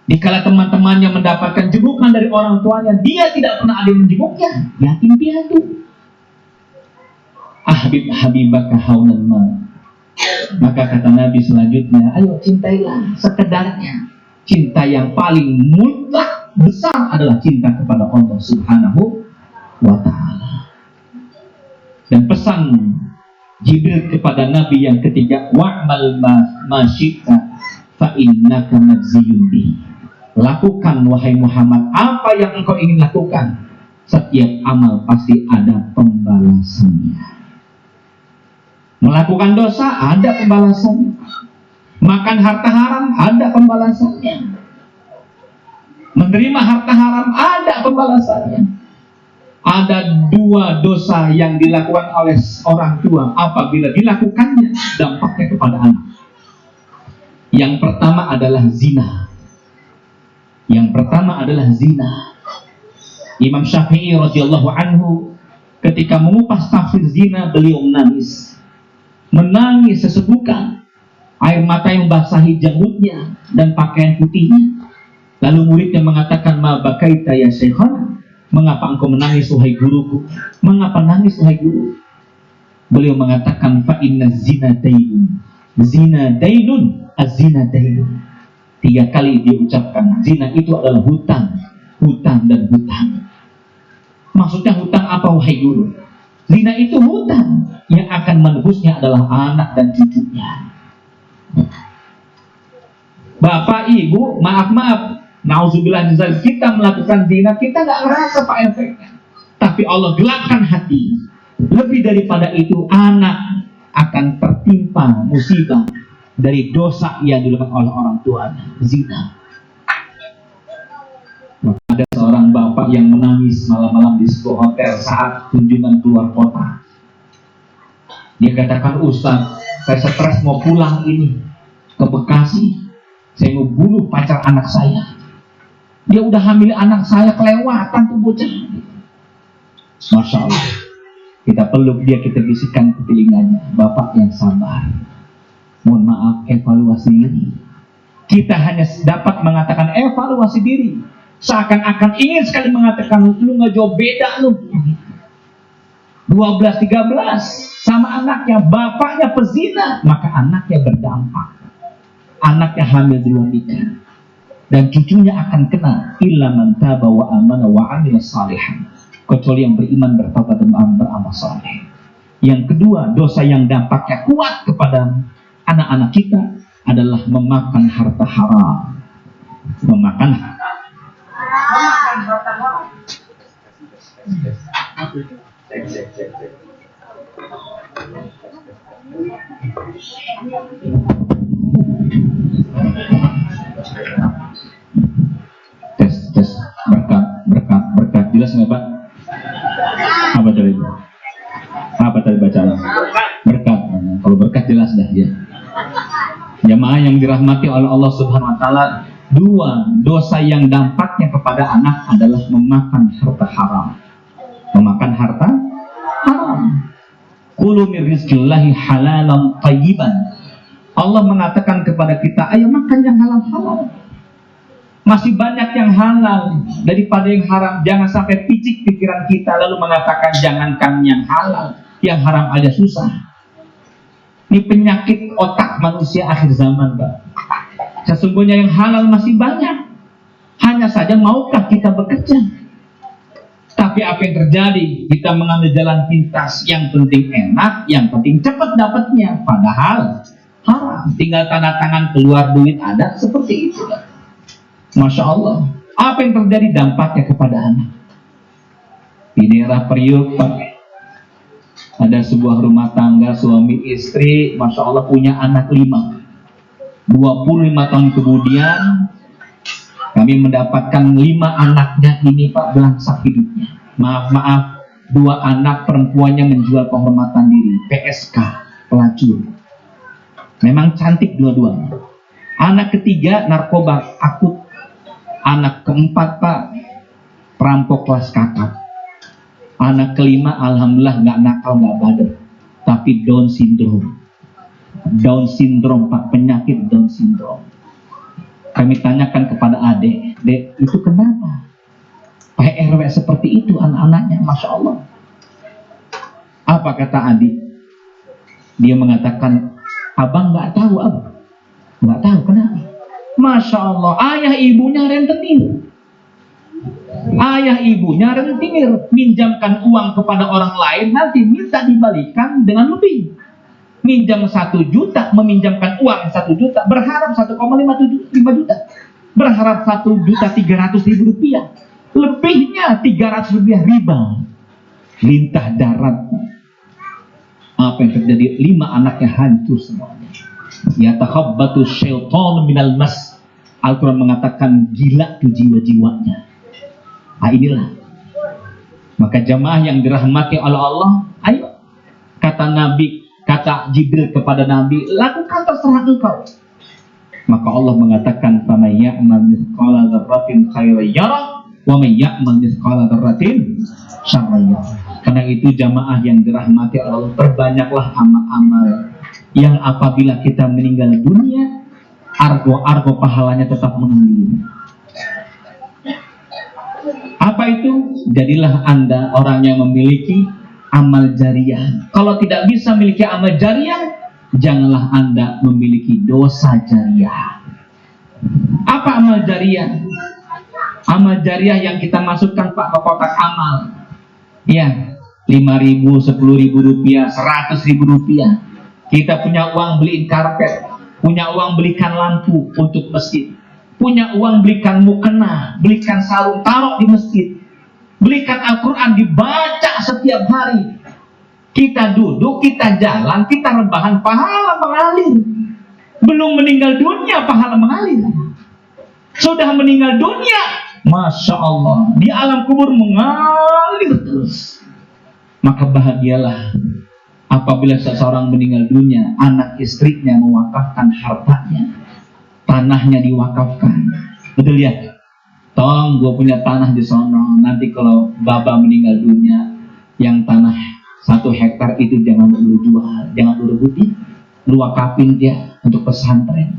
Dikala teman-temannya mendapatkan jenggukan dari orang tuanya, dia tidak pernah ada yang menjenguknya. Yatim piatu. Ahbib habibaka haunan ma. Maka kata Nabi selanjutnya, ayo cintailah sekedarnya. Cinta yang paling mutlak besar adalah cinta kepada Allah Subhanahu wa Ta'ala. pesan Jibril kepada Nabi yang ketiga, wa'mal ma syi'ta fa innaka majziyun bihi. Lakukan wahai Muhammad apa yang engkau ingin lakukan. Setiap amal pasti ada pembalasannya. Melakukan dosa ada pembalasannya. Makan harta haram ada pembalasannya. Menerima harta haram ada pembalasannya. Ada dua dosa yang dilakukan oleh orang tua apabila dilakukannya dampaknya kepada anak. Yang pertama adalah zina. Imam Syafi'i radhiyallahu anhu ketika mengupas tafsir zina, beliau menangis sesegukan, air mata yang membasahi janggutnya dan pakaian putihnya. Lalu muridnya mengatakan, ma bakaita ya syekhana, mengapa engkau menangis wahai guruku? Mengapa nangis wahai guru? Beliau mengatakan, fa inna zina dainun, az-zina dainun. 3 kali dia ucapkan, zina itu adalah hutang dan hutang. Maksudnya hutang apa wahai guru? Zina itu hutang, yang akan menebusnya adalah anak dan cucunya. Bapak, ibu, maaf, nauzubillah, kita melakukan zina, kita nggak ngerasa pak efeknya. Tapi Allah gelapkan hati. Lebih daripada itu, anak akan tertimpa musibah dari dosa yang dilakukan oleh orang tuanya, zina. Ada seorang bapak yang menangis malam-malam di sebuah hotel saat kunjungan keluar kota. Dia katakan, Ustaz, saya stres mau pulang ini ke Bekasi. Saya mau bunuh pacar anak saya. Dia udah hamil anak saya, kelewatan tuh bocah. Masya Allah. Kita peluk dia, kita bisikkan ke telinganya, Bapak yang sabar. Mohon maaf, evaluasi diri. Kita hanya dapat mengatakan evaluasi diri. Seakan-akan ingin sekali mengatakan, lu gak jauh beda lu. 12-13 sama anaknya, bapaknya pezina, maka anaknya berdampak. Anaknya hamil di luar nikah. Dan cucunya akan kena illa man taba wa amana wa amila salihan, kecuali yang beriman, bertobat dan beramal saleh. Yang kedua, dosa yang dampaknya kuat kepada anak-anak kita adalah memakan harta haram. Memakan harta haram. Tes berkat jelas nggak Pak? Apa tadi bacaan? Berkat. Kalau berkat jelas dah ya. Jamaah yang dirahmati oleh Allah Subhanahu Wa Taala, 2 dosa yang dampaknya kepada anak adalah memakan harta haram. Memakan harta haram. Kulu min rizqillahi halalan thayyiban. Allah mengatakan kepada kita, ayo makan yang halal-halal. Masih banyak yang halal daripada yang haram. Jangan sampai picik pikiran kita lalu mengatakan jangankan yang halal, yang haram aja susah. Ini penyakit otak manusia akhir zaman, Pak. Sesungguhnya yang halal masih banyak. Hanya saja maukah kita bekerja? Tapi apa yang terjadi? Kita mengambil jalan pintas. Yang penting enak, yang penting cepat dapatnya. Padahal haram. Tinggal tanda tangan keluar duit ada, seperti itu. Masya Allah. Apa yang terjadi dampaknya kepada anak? Di daerah Priuk, Pak, ada sebuah rumah tangga suami istri, Masya Allah punya anak 5. 25 tahun kemudian kami mendapatkan 5 anaknya ini Pak belangsak hidupnya. Maaf 2 anak perempuannya menjual penghormatan diri, PSK, pelacur. Memang cantik dua-duanya. Anak ketiga narkoba akut. Anak keempat Pak perampok kelas kakap. Anak kelima alhamdulillah nggak nakal, nggak badar, tapi Down syndrome Pak, penyakit Down syndrome. Kami tanyakan kepada adik, Dek, itu kenapa? Pak RW seperti itu anak-anaknya, Masya Allah. Apa kata adik? Dia mengatakan, abang nggak tahu, abang nggak tahu kenapa. Masya Allah, ayah ibunya rentenir. Ayah ibunya rentenir, minjamkan uang kepada orang lain, nanti minta dibalikan dengan lebih. Minjam 1 juta, meminjamkan uang 1 juta, berharap 1,5 juta, berharap 1.300.000 rupiah, lebihnya 300 rupiah riba, lintah darat. Apa yang terjadi? 5 anaknya hancur semuanya. Yatakhabbatu syaitan minal mas. Al-Quran mengatakan gila tuh jiwa-jiwanya. Nah inilah. Maka jamaah yang dirahmati oleh Allah, ayo, kata Nabi, kata Jibril kepada Nabi, lakukan terserah engkau. Maka Allah mengatakan, "Faman ya'mal mithqala dzarratin khairan yarah, wa man ya'mal mithqala dzarratin syarran yarah." Karena itu jamaah yang dirahmati Allah, perbanyaklah amal-amal yang apabila kita meninggal dunia, argo-argo pahalanya tetap mengalir. Apa itu? Jadilah Anda orang yang memiliki amal jariah. Kalau tidak bisa memiliki amal jariah, janganlah Anda memiliki dosa jariah. Apa amal jariah? Amal jariah yang kita masukkan Pak ke kotak amal. Ya, 5.000, 10.000 rupiah, 100.000 rupiah. Kita punya uang beliin karpet, punya uang belikan lampu untuk masjid, punya uang belikan mukena, belikan sarung taruh di masjid, belikan Al-Quran dibaca setiap hari. Kita duduk, kita jalan, kita rebahan, pahala mengalir. Belum meninggal dunia, pahala mengalir. Sudah meninggal dunia, Masya Allah, di alam kubur mengalir terus. Maka bahagialah apabila seseorang meninggal dunia, anak istrinya mewakafkan hartanya, tanahnya diwakafkan. Betul ya? Tong, gue punya tanah di sono, nanti kalau baba meninggal dunia, yang tanah 1 hektar itu jangan lu jual, jangan lu rebutin, lu wakafin dia untuk pesantren.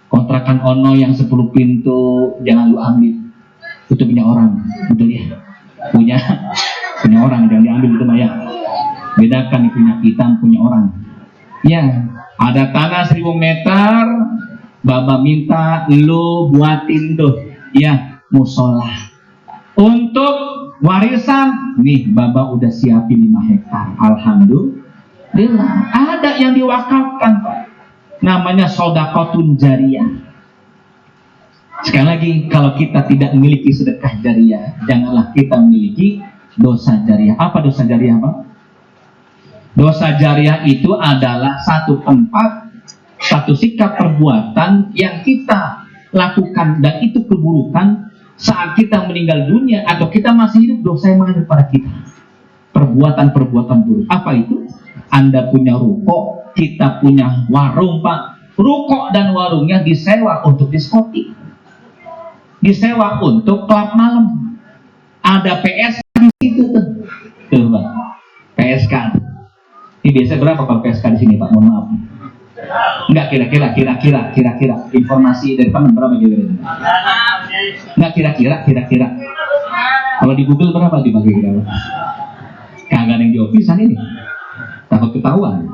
Kontrakan ono yang 10 pintu jangan lu ambil, itu punya orang. Betul ya? Punya orang, jangan diambil itu mah ya. Bedakan punya kita, punya orang. Ya, ada tanah 1000 meter, baba minta lu buatin tuh, ya, musola. Untuk warisan, nih baba udah siapin 5 hektar. Alhamdulillah, ada yang diwakafkan, Pak. Namanya sedekahun jariyah. Sekali lagi, kalau kita tidak memiliki sedekah jariyah, janganlah kita memiliki dosa jariyah. Apa dosa jariyah, Pak? Dosa jariyah itu adalah satu tempat, satu sikap perbuatan yang kita lakukan dan itu keburukan saat kita meninggal dunia atau kita masih hidup, dosa yang mengalir pada kita. Perbuatan-perbuatan buruk. Apa itu? Anda punya ruko, kita punya warung, Pak. Ruko dan warungnya disewa untuk diskotik, disewa untuk klub malam. Ada PSK di situ tuh, Pak. PSK. Ini biasa berapa kalau PSK di sini, Pak? Mohon maaf. Enggak, kira-kira informasi dari teman berapa kira-kira? Enggak, kira-kira. Kalau di Google berapa dibagi kira-kira? Kagak ada yang jawab pisan ini. Takut ketahuan.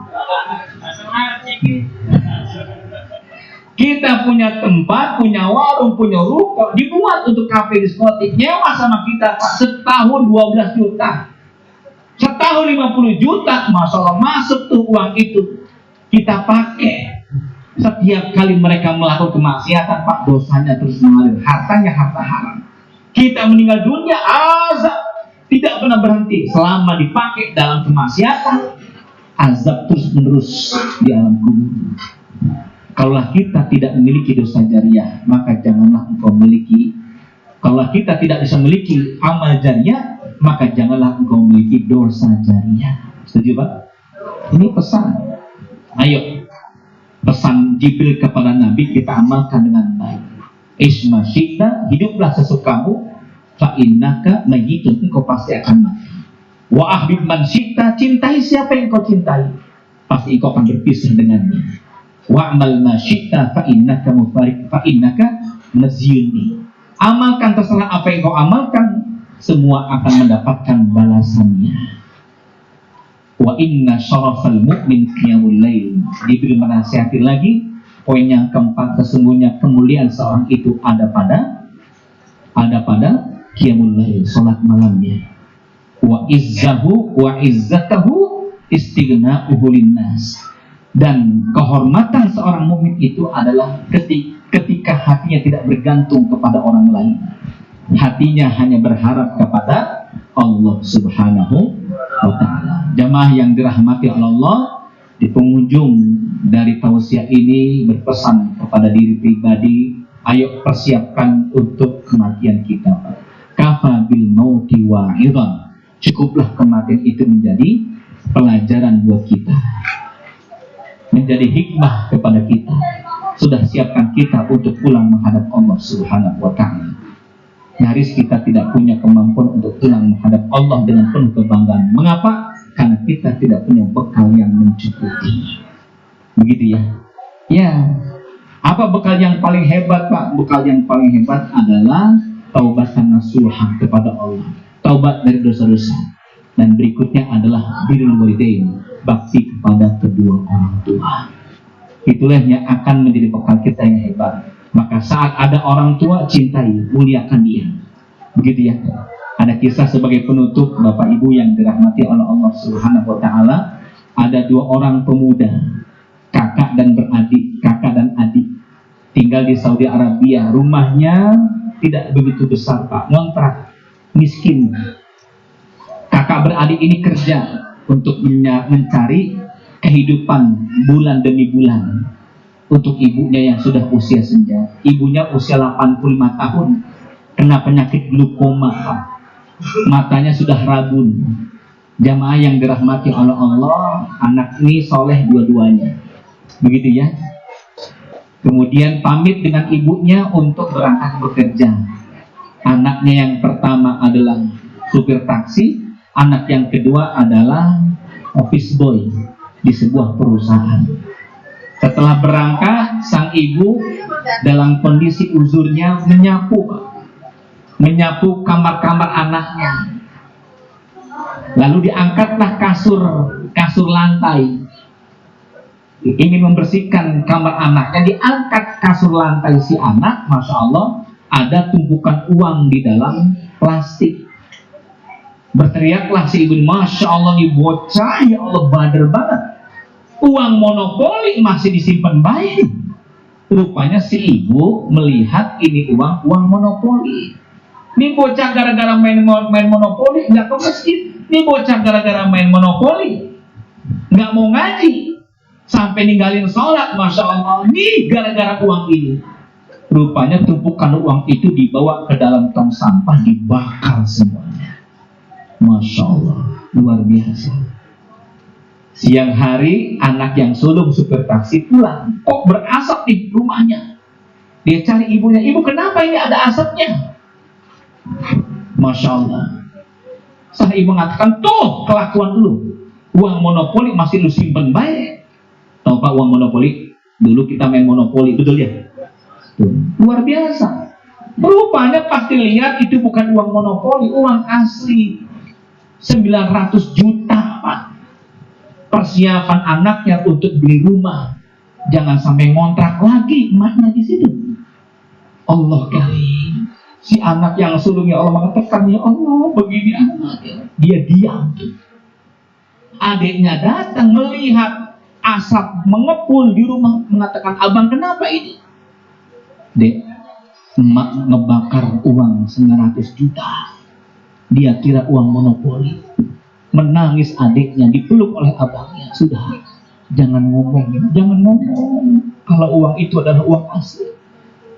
Kita punya tempat, punya warung, punya ruko, dibuat untuk kafe diskotik, nyewa sama kita, Pak, setahun 12 juta. Setahun 50 juta, Masya Allah, masuk tuh uang itu. Kita pakai. Setiap kali mereka melakukan kemaksiatan, Pak, dosanya terus mengalir. Hartanya harta haram. Kita meninggal dunia, azab tidak pernah berhenti. Selama dipakai dalam kemaksiatan, azab terus menerus di alam kubur. Kalaulah kita tidak memiliki dosa jariyah, maka janganlah engkau miliki. Kalau kita tidak bisa memiliki amal jariyah, maka janganlah engkau memiliki dosa jariyah. Setuju, Pak? Ini pesan. Ayo, pesan Jibril kepada Nabi kita amalkan dengan baik. Isma syi'ta, hiduplah sesukamu, fa innaka mayyitun, engkau pasti akan mati. Wa ahbib man syi'ta, cintai siapa yang engkau cintai, pasti engkau akan berpisah dengannya. Wa amal ma syi'ta fa innaka mufarik fa innaka nazyuni. Amalkan terserah apa yang kau amalkan, semua akan mendapatkan balasannya. Wa inna syarafal mu'min qiyamul lail. Jibril menasihati lagi, poin yang keempat, sesungguhnya kemuliaan seorang itu ada pada qiyamul lail, salat malamnya. Wa izzahu wa izzatahu istighna'uhu linnas. Dan kehormatan seorang mukmin itu adalah ketika hatinya tidak bergantung kepada orang lain. Hatinya hanya berharap kepada Allah Subhanahu wa ta'ala. Jamaah yang dirahmati Allah, di penghujung dari tausiah ini berpesan kepada diri pribadi, ayo persiapkan untuk kematian kita. Kafa bil mauti wa'idhan. Cukuplah kematian itu menjadi pelajaran buat kita, menjadi hikmah kepada kita. Sudah siapkan kita untuk pulang menghadap Allah Subhanahu wa ta'ala. Nyaris kita tidak punya kemampuan untuk pulang menghadap Allah dengan penuh kebanggaan. Mengapa? Karena kita tidak punya bekal yang mencukupi. Begitu ya. Ya. Apa bekal yang paling hebat, Pak? Bekal yang paling hebat adalah taubatan nasuha kepada Allah. Taubat dari dosa-dosa. Dan berikutnya adalah birrul walidain, bakti kepada kedua orang tua. Itulah yang akan menjadi bekal kita yang hebat. Maka saat ada orang tua, cintai, muliakan dia. Begitu ya. Ada kisah sebagai penutup, Bapak Ibu yang dirahmati oleh Allah Subhanahu wa ta'ala. Ada dua orang pemuda, kakak dan adik, tinggal di Saudi Arabia. Rumahnya tidak begitu besar, Pak, ngontrak, miskin. Kakak beradik ini kerja untuk mencari kehidupan bulan demi bulan. Untuk ibunya yang sudah usia senja. Ibunya usia 85 tahun, kena penyakit glaukoma, matanya sudah rabun. Jamaah yang dirahmati oleh Allah, anak ini soleh dua-duanya. Begitu ya. Kemudian pamit dengan ibunya untuk berangkat bekerja. Anaknya yang pertama adalah supir taksi, anak yang kedua adalah office boy di sebuah perusahaan. Setelah berangkat, sang ibu dalam kondisi uzurnya menyapu kamar-kamar anaknya. Lalu diangkatlah kasur lantai. Ingin membersihkan kamar anaknya, diangkat kasur lantai si anak. Masya Allah, ada tumpukan uang di dalam plastik. Berteriaklah si ibu, Masya Allah, nih bocah, ya Allah, bader banget. Uang monopoli masih disimpan baik. Rupanya si ibu melihat ini uang monopoli. Ini bocah gara-gara main monopoli nggak ke masjid. Ini bocah gara-gara main monopoli nggak mau ngaji, sampai ninggalin sholat. Masya Allah, ini gara-gara uang ini. Rupanya tumpukan uang itu dibawa ke dalam tong sampah, dibakar semuanya. Masya Allah, luar biasa. Siang hari, anak yang sulung supir taksi pulang, kok berasap di rumahnya. Dia cari ibunya, ibu kenapa ini ada asapnya? Masya Allah. Sang ibu mengatakan, tuh kelakuan lu, uang monopoli masih lu simpen baik. Tahu Pak, uang monopoli? Dulu kita main monopoli, betul ya? Tuh. Luar biasa. Rupanya pasti lihat itu bukan uang monopoli, uang asli. 900 juta, Pak. Persiapan anaknya untuk beli rumah, jangan sampai ngontrak lagi emaknya di situ. Allah karim. Si anak yang sulungnya Allah mengatakan, ya Allah, begini anak. Dia diam. Adiknya datang melihat asap mengepul di rumah, mengatakan, abang kenapa ini? Dek, emak ngebakar uang 900 juta. Dia kira uang monopoli. Menangis adiknya, dipeluk oleh abangnya. Sudah, jangan ngomong. Kalau uang itu adalah uang asli.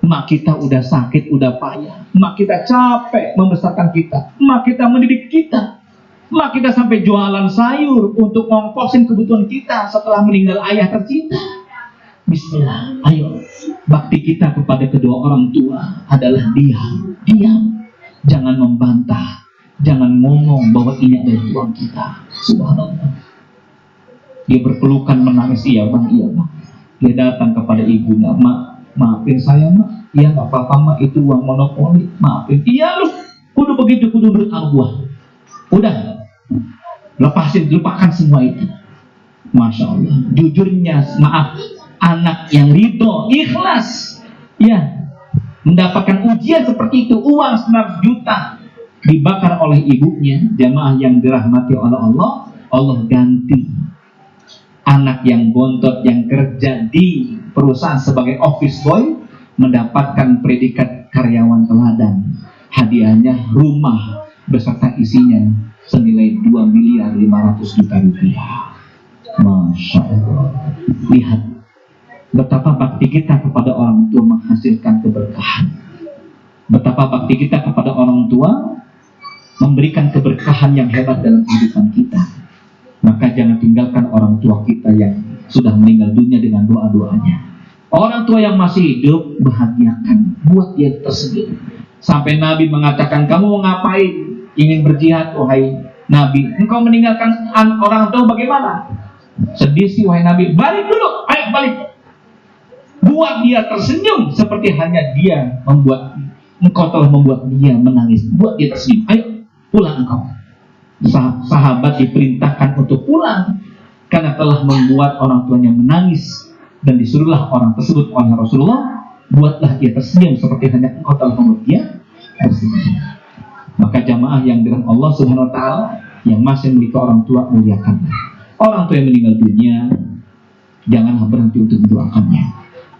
Mak kita udah sakit, udah payah. Mak kita capek membesarkan kita. Mak kita mendidik kita. Mak kita sampai jualan sayur untuk ngongkosin kebutuhan kita setelah meninggal ayah tercinta. Bismillah, ayo. Bakti kita kepada kedua orang tua adalah diam. Jangan membantah. Jangan ngomong bahwa ini adalah uang kita. Subhanallah. Dia berpelukan menangis, iya bang. Dia datang kepada ibunya, maafin saya mak. Iya nggak apa-apa mak, itu uang monopoli. Maafin. Iya lu, kudu begitu, kudu nurut sama gua. Udah, lepasin, lupakan semua itu. Masya Allah. Jujurnya, maaf, anak yang ridho, ikhlas, ya, mendapatkan ujian seperti itu, uang 900 juta. dibakar oleh ibunya, jamaah yang dirahmati oleh Allah, Allah ganti anak yang bontot yang kerja di perusahaan sebagai office boy mendapatkan predikat karyawan teladan. Hadiahnya rumah beserta isinya senilai 2.500.000.000 rupiah. Masya Allah. Lihat betapa bakti kita kepada orang tua menghasilkan keberkahan. Betapa bakti kita kepada orang tua memberikan keberkahan yang hebat dalam kehidupan kita. Maka jangan tinggalkan orang tua kita yang sudah meninggal dunia dengan doa-doanya. Orang tua yang masih hidup, bahagiakan, buat dia tersenyum. Sampai Nabi mengatakan, kamu mau ngapain? Ingin berjihad, wahai Nabi. Engkau meninggalkan orang tua bagaimana? Sedih sih, wahai Nabi. Balik dulu, ayo balik. Buat dia tersenyum seperti hanya dia membuat engkau telah membuat dia menangis. Buat dia tersenyum. Ayo pulang engkau. Sahabat diperintahkan untuk pulang karena telah membuat orang tuanya menangis, dan disuruhlah orang tersebut oleh Rasulullah, buatlah dia tersenyum seperti hanya engkau telah membuat dia tersenyum. Maka jamaah yang dirahmati Allah Subhanahu wa taala yang masih memiliki orang tua, muliakanlah. Orang tua yang meninggal dunia, janganlah berhenti untuk mendoakannya.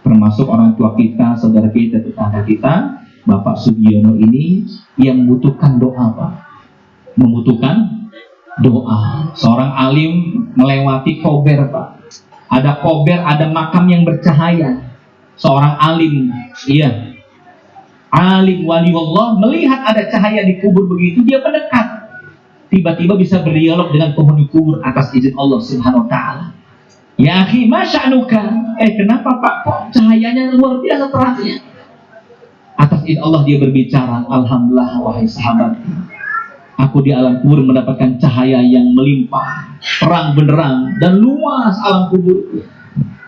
Termasuk orang tua kita, saudara kita, tetangga kita, Bapak Sugiono ini yang membutuhkan doa, Pak. Membutuhkan doa. Seorang alim melewati kober, Pak. Ada kober, ada makam yang bercahaya. Seorang alim, iya, alim waliullah, melihat ada cahaya di kubur begitu, dia mendekat. Tiba-tiba bisa berdialog dengan penghuni kubur atas izin Allah Subhanahu wa taala. Ya akhi, masya'nuka? Kenapa Pak? Kok cahayanya luar biasa terangnya? Atas izin Allah dia berbicara, alhamdulillah wahai sahabat, aku di alam kubur mendapatkan cahaya yang melimpah, terang benderang dan luas alam kubur,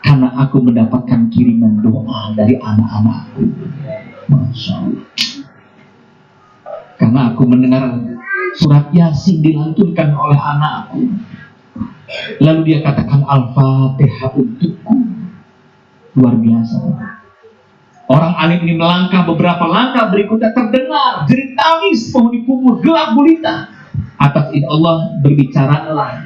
karena aku mendapatkan kiriman doa dari anak-anakku. Masya Allah. Karena aku mendengar surat Yasin dilantunkan oleh anakku, lalu dia katakan Al-Fatihah untukku. Luar biasa. Orang alim ini melangkah beberapa langkah, berikutnya terdengar jerit tangis penghuni kubur gelap gulita. Atas izin Allah berbicaralah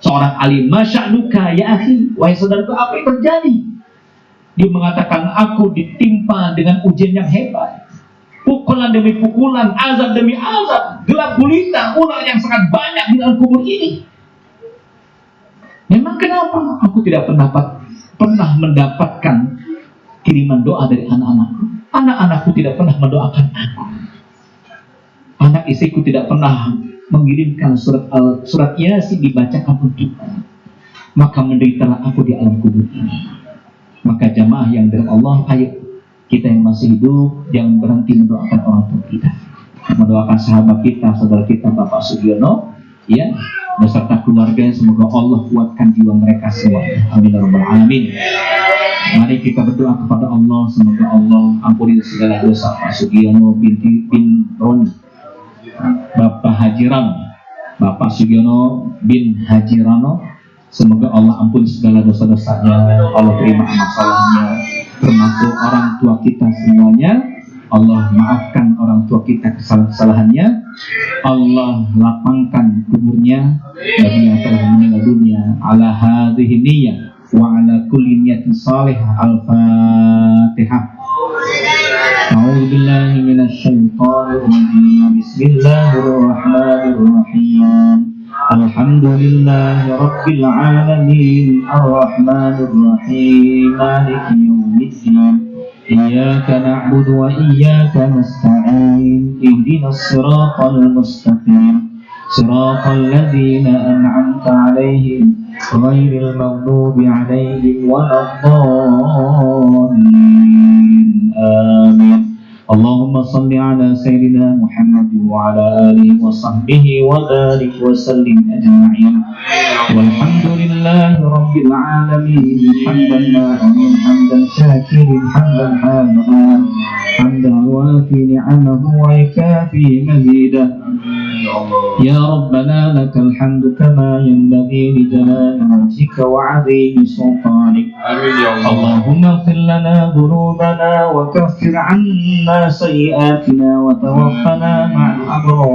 seorang alim, masya'nuka ya akhi, wahai saudaraku, apa yang terjadi? Dia mengatakan, aku ditimpa dengan ujian yang hebat, pukulan demi pukulan, azab demi azab, gelap gulita, ular yang sangat banyak di dalam kubur ini. Memang kenapa? Aku tidak pernah mendapatkan kiriman doa dari anak-anakku. Anak-anakku tidak pernah mendoakan aku. Anak istriku tidak pernah mengirimkan surat Yasin dibacakan untukku. Maka menderitalah aku di alam kubur ini. Maka jamaah yang dari Allah, ayo kita yang masih hidup jangan berhenti mendoakan orang tua kita, mendoakan sahabat kita, saudara kita Bapak Sugiono, ya, beserta keluarga. Semoga Allah kuatkan jiwa mereka semua. Amin ya rabbal alamin. Mari kita berdoa kepada Allah, semoga Allah ampuni segala dosa Pak Sugiono bin Roni, Bapak Hajiran, Bapak Sugiono bin Hajirano. Semoga Allah ampuni segala dosa-dosanya, Allah terima amal salehnya, termasuk orang tua kita semuanya. Allah maafkan orang tua kita kesalahan-kesalahannya. Allah lapangkan kuburnya bagi yang telah meninggal dunia. Ala hadhihi niyyah wa ala kulli niyatin salihah. Al-Fatihah. A'udzu billahi minasy syaithanir rajim. Bismillahirrahmanirrahim. Alhamdulillahi rabbil alamin. Ar-Rahmanir Rahim. Maliki yaumiddin. إياك نعبد وإياك نستعين اهدنا الصراط المستقيم صراط الذين أنعمت عليهم غير المغضوب عليهم ولا الضالين آمين. اللهم صل على سيدنا محمد وعلى آله وصحبه وبارك وسلم أجمعين والحمد لله رب العالمين. حمدا ناعما حمدا شاكرا حمدا حامدا حمدا وافي نعمه ويكافي مزيدا. يا ربنا لك الحمد كما ينبغي لجلال وجهك وعظيم سلطانك. اللهم اغفر لنا ذنوبنا وكفر عنا سيئاتنا وتوفنا مع الأبرار.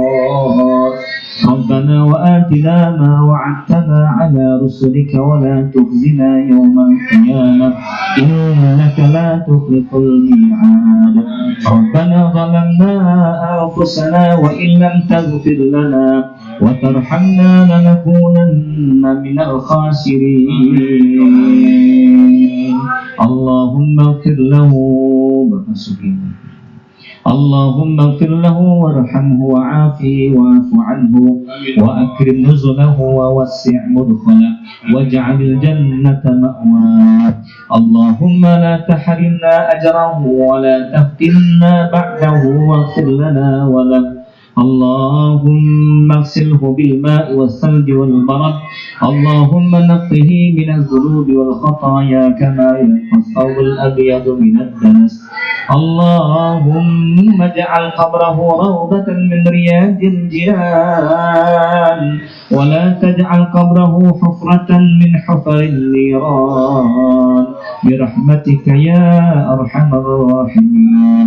وعدتنا على رسلك ولا تخزنا يوم القيامة إنك لا تخلف الميعاد ربنا ظلمنا أنفسنا وإن لم تغفر لنا وترحمنا لنكونن من الخاسرين اللهم اغفر له اللهم اغفر له وارحمه وعافه واعف عنه وأكرم نزله ووسع مدخله واجعل الجنة مأواه اللهم لا تحرمنا أجره ولا تفتنا بعده واغفر لنا وله اللهم اغسله بالماء والثلج والبرد اللهم نقه من الذنوب والخطايا كما ينقى الثوب الأبيض من الدنس اللهم اجعل قبره روضة من رياض الجنان ولا تجعل قبره حفرة من حفر النيران برحمتك يا أرحم الراحمين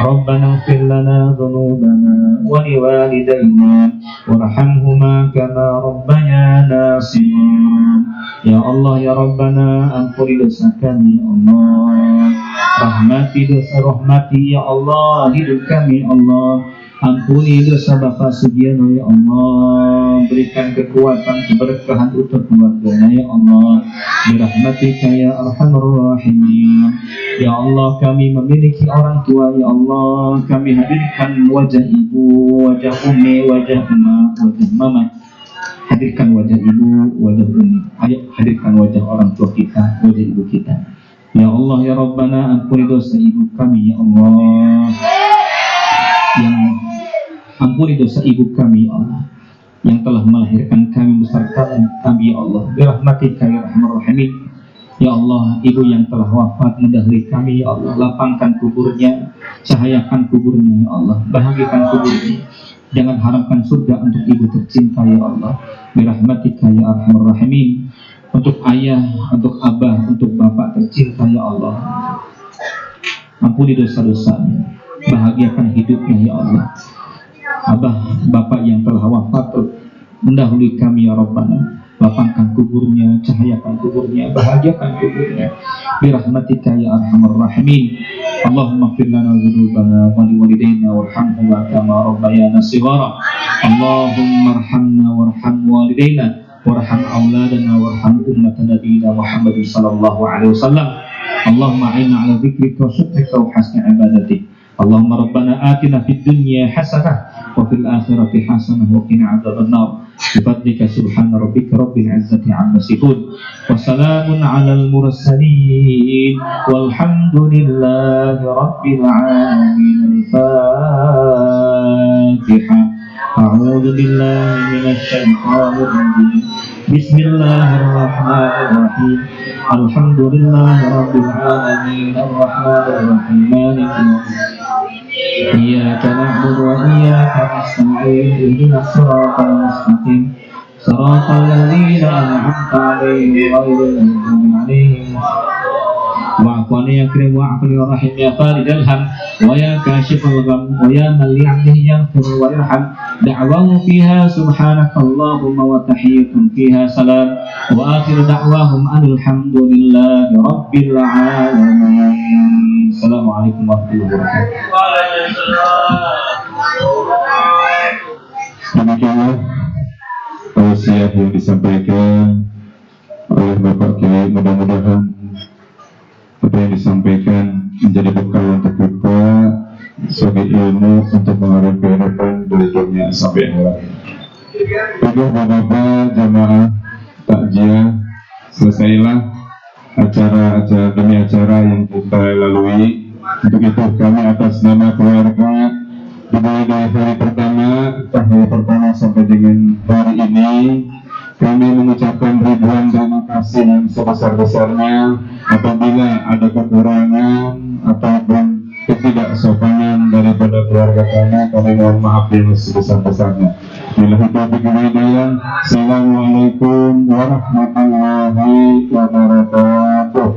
ربنا اغفر لنا ذنوبنا ولوالدينا وارحمهما كما ربيانا صغارا يا الله ya Rabbana ampuni dosa kami ya Allah rahmati ya Allah hidup kami ya Allah ampuni dosa Bapak Sugiono ya Allah berikan kekuatan keberkahan untuk keluarganya ya Allah birahmatika ya arhamar rahimin ya Allah kami memiliki orang tua ya Allah kami hadirkan wajah ibu wajah umi wajah emak wajah mama hadirkan wajah ibu wajah umi ayo hadirkan wajah orang tua kita wajah ibu kita ya Allah ya Rabbana ampuni dosa ibu kami ya Allah yang ampuni dosa ibu kami ya Allah yang telah melahirkan kami membesarkan kami ya Allah birahmatika ya arhamar rahimin ya Allah ibu yang telah wafat mendahului kami ya Allah lapangkan kuburnya cahayakan kuburnya ya Allah bahagiakan kuburnya jangan haramkan surga untuk ibu tercinta ya Allah birahmatika ya arhamar rahimin untuk ayah untuk abah untuk bapak tercinta ya Allah ampuni dosa-dosanya bahagiakan hidupnya ya Allah abah bapak yang telah wafat mendahului kami ya Rabbana lapangkan kuburnya cahayakan kuburnya bahagiakan kuburnya birahmatika ya arhamar rahimin Allahumma ighfir lana dzunubana wa liwalidayna warhamhuma kama rabbayana shighara Allahumma arhamna warham walidayna warham auladana warham ummata nabiyina Muhammad sallallahu alaihi wasallam Allahumma a'inna ala dzikrika wa syukrika wa husni ibadatik Allahumma rabbana atina fid dunya hasanah wa fil akhirati hasanah wa qina adzabannar bifadlika subhana rabbika rabbil izzati amma yasifun wa salamun alal mursalin walhamdulillahi rabbil alamin al-Fatiha a'udzu billahi minasy syaithanir rajim bismillahirrahmanirrahim alhamdulillahi rabbil alamin arrahmanir rahim maliki yaumiddin إياك نعبد وإياك نستعين اهدنا الصراط المستقيم صراط الذين أنعمت عليهم غير المغضوب عليهم واعف عنا يا كريم واعف يا رحيم يا فارج الهم ويا كاشف الغم ويا من لعبده يغفر ويرحم دعواه فيها سبحانك اللهم وتحية فيها سلام وآخر دعواهم أن الحمد لله رب العالمين السلام عليكم ورحمة الله وبركاته. Demikianlah tausiah yang disampaikan oleh Bapak Kiai. Mudah-mudahan apa yang disampaikan menjadi bekal untuk kita sebagai ilmu untuk mengarah kehidupan dari dunia sampai akhirat. Baiklah Bapak jamaah takziah, selesailah acara-acara demi acara yang kita lalui. Untuk itu kami atas nama keluarga dimulai dari hari pertama sampai dengan hari ini kami mengucapkan ribuan terima kasih yang sebesar-besarnya. Apabila ada kekurangan ataupun ketidaksopanan daripada keluarga kami mohon maaf yang sebesar-besarnya. Billahi taufiq wal hidayah. Assalamualaikum warahmatullahi wabarakatuh.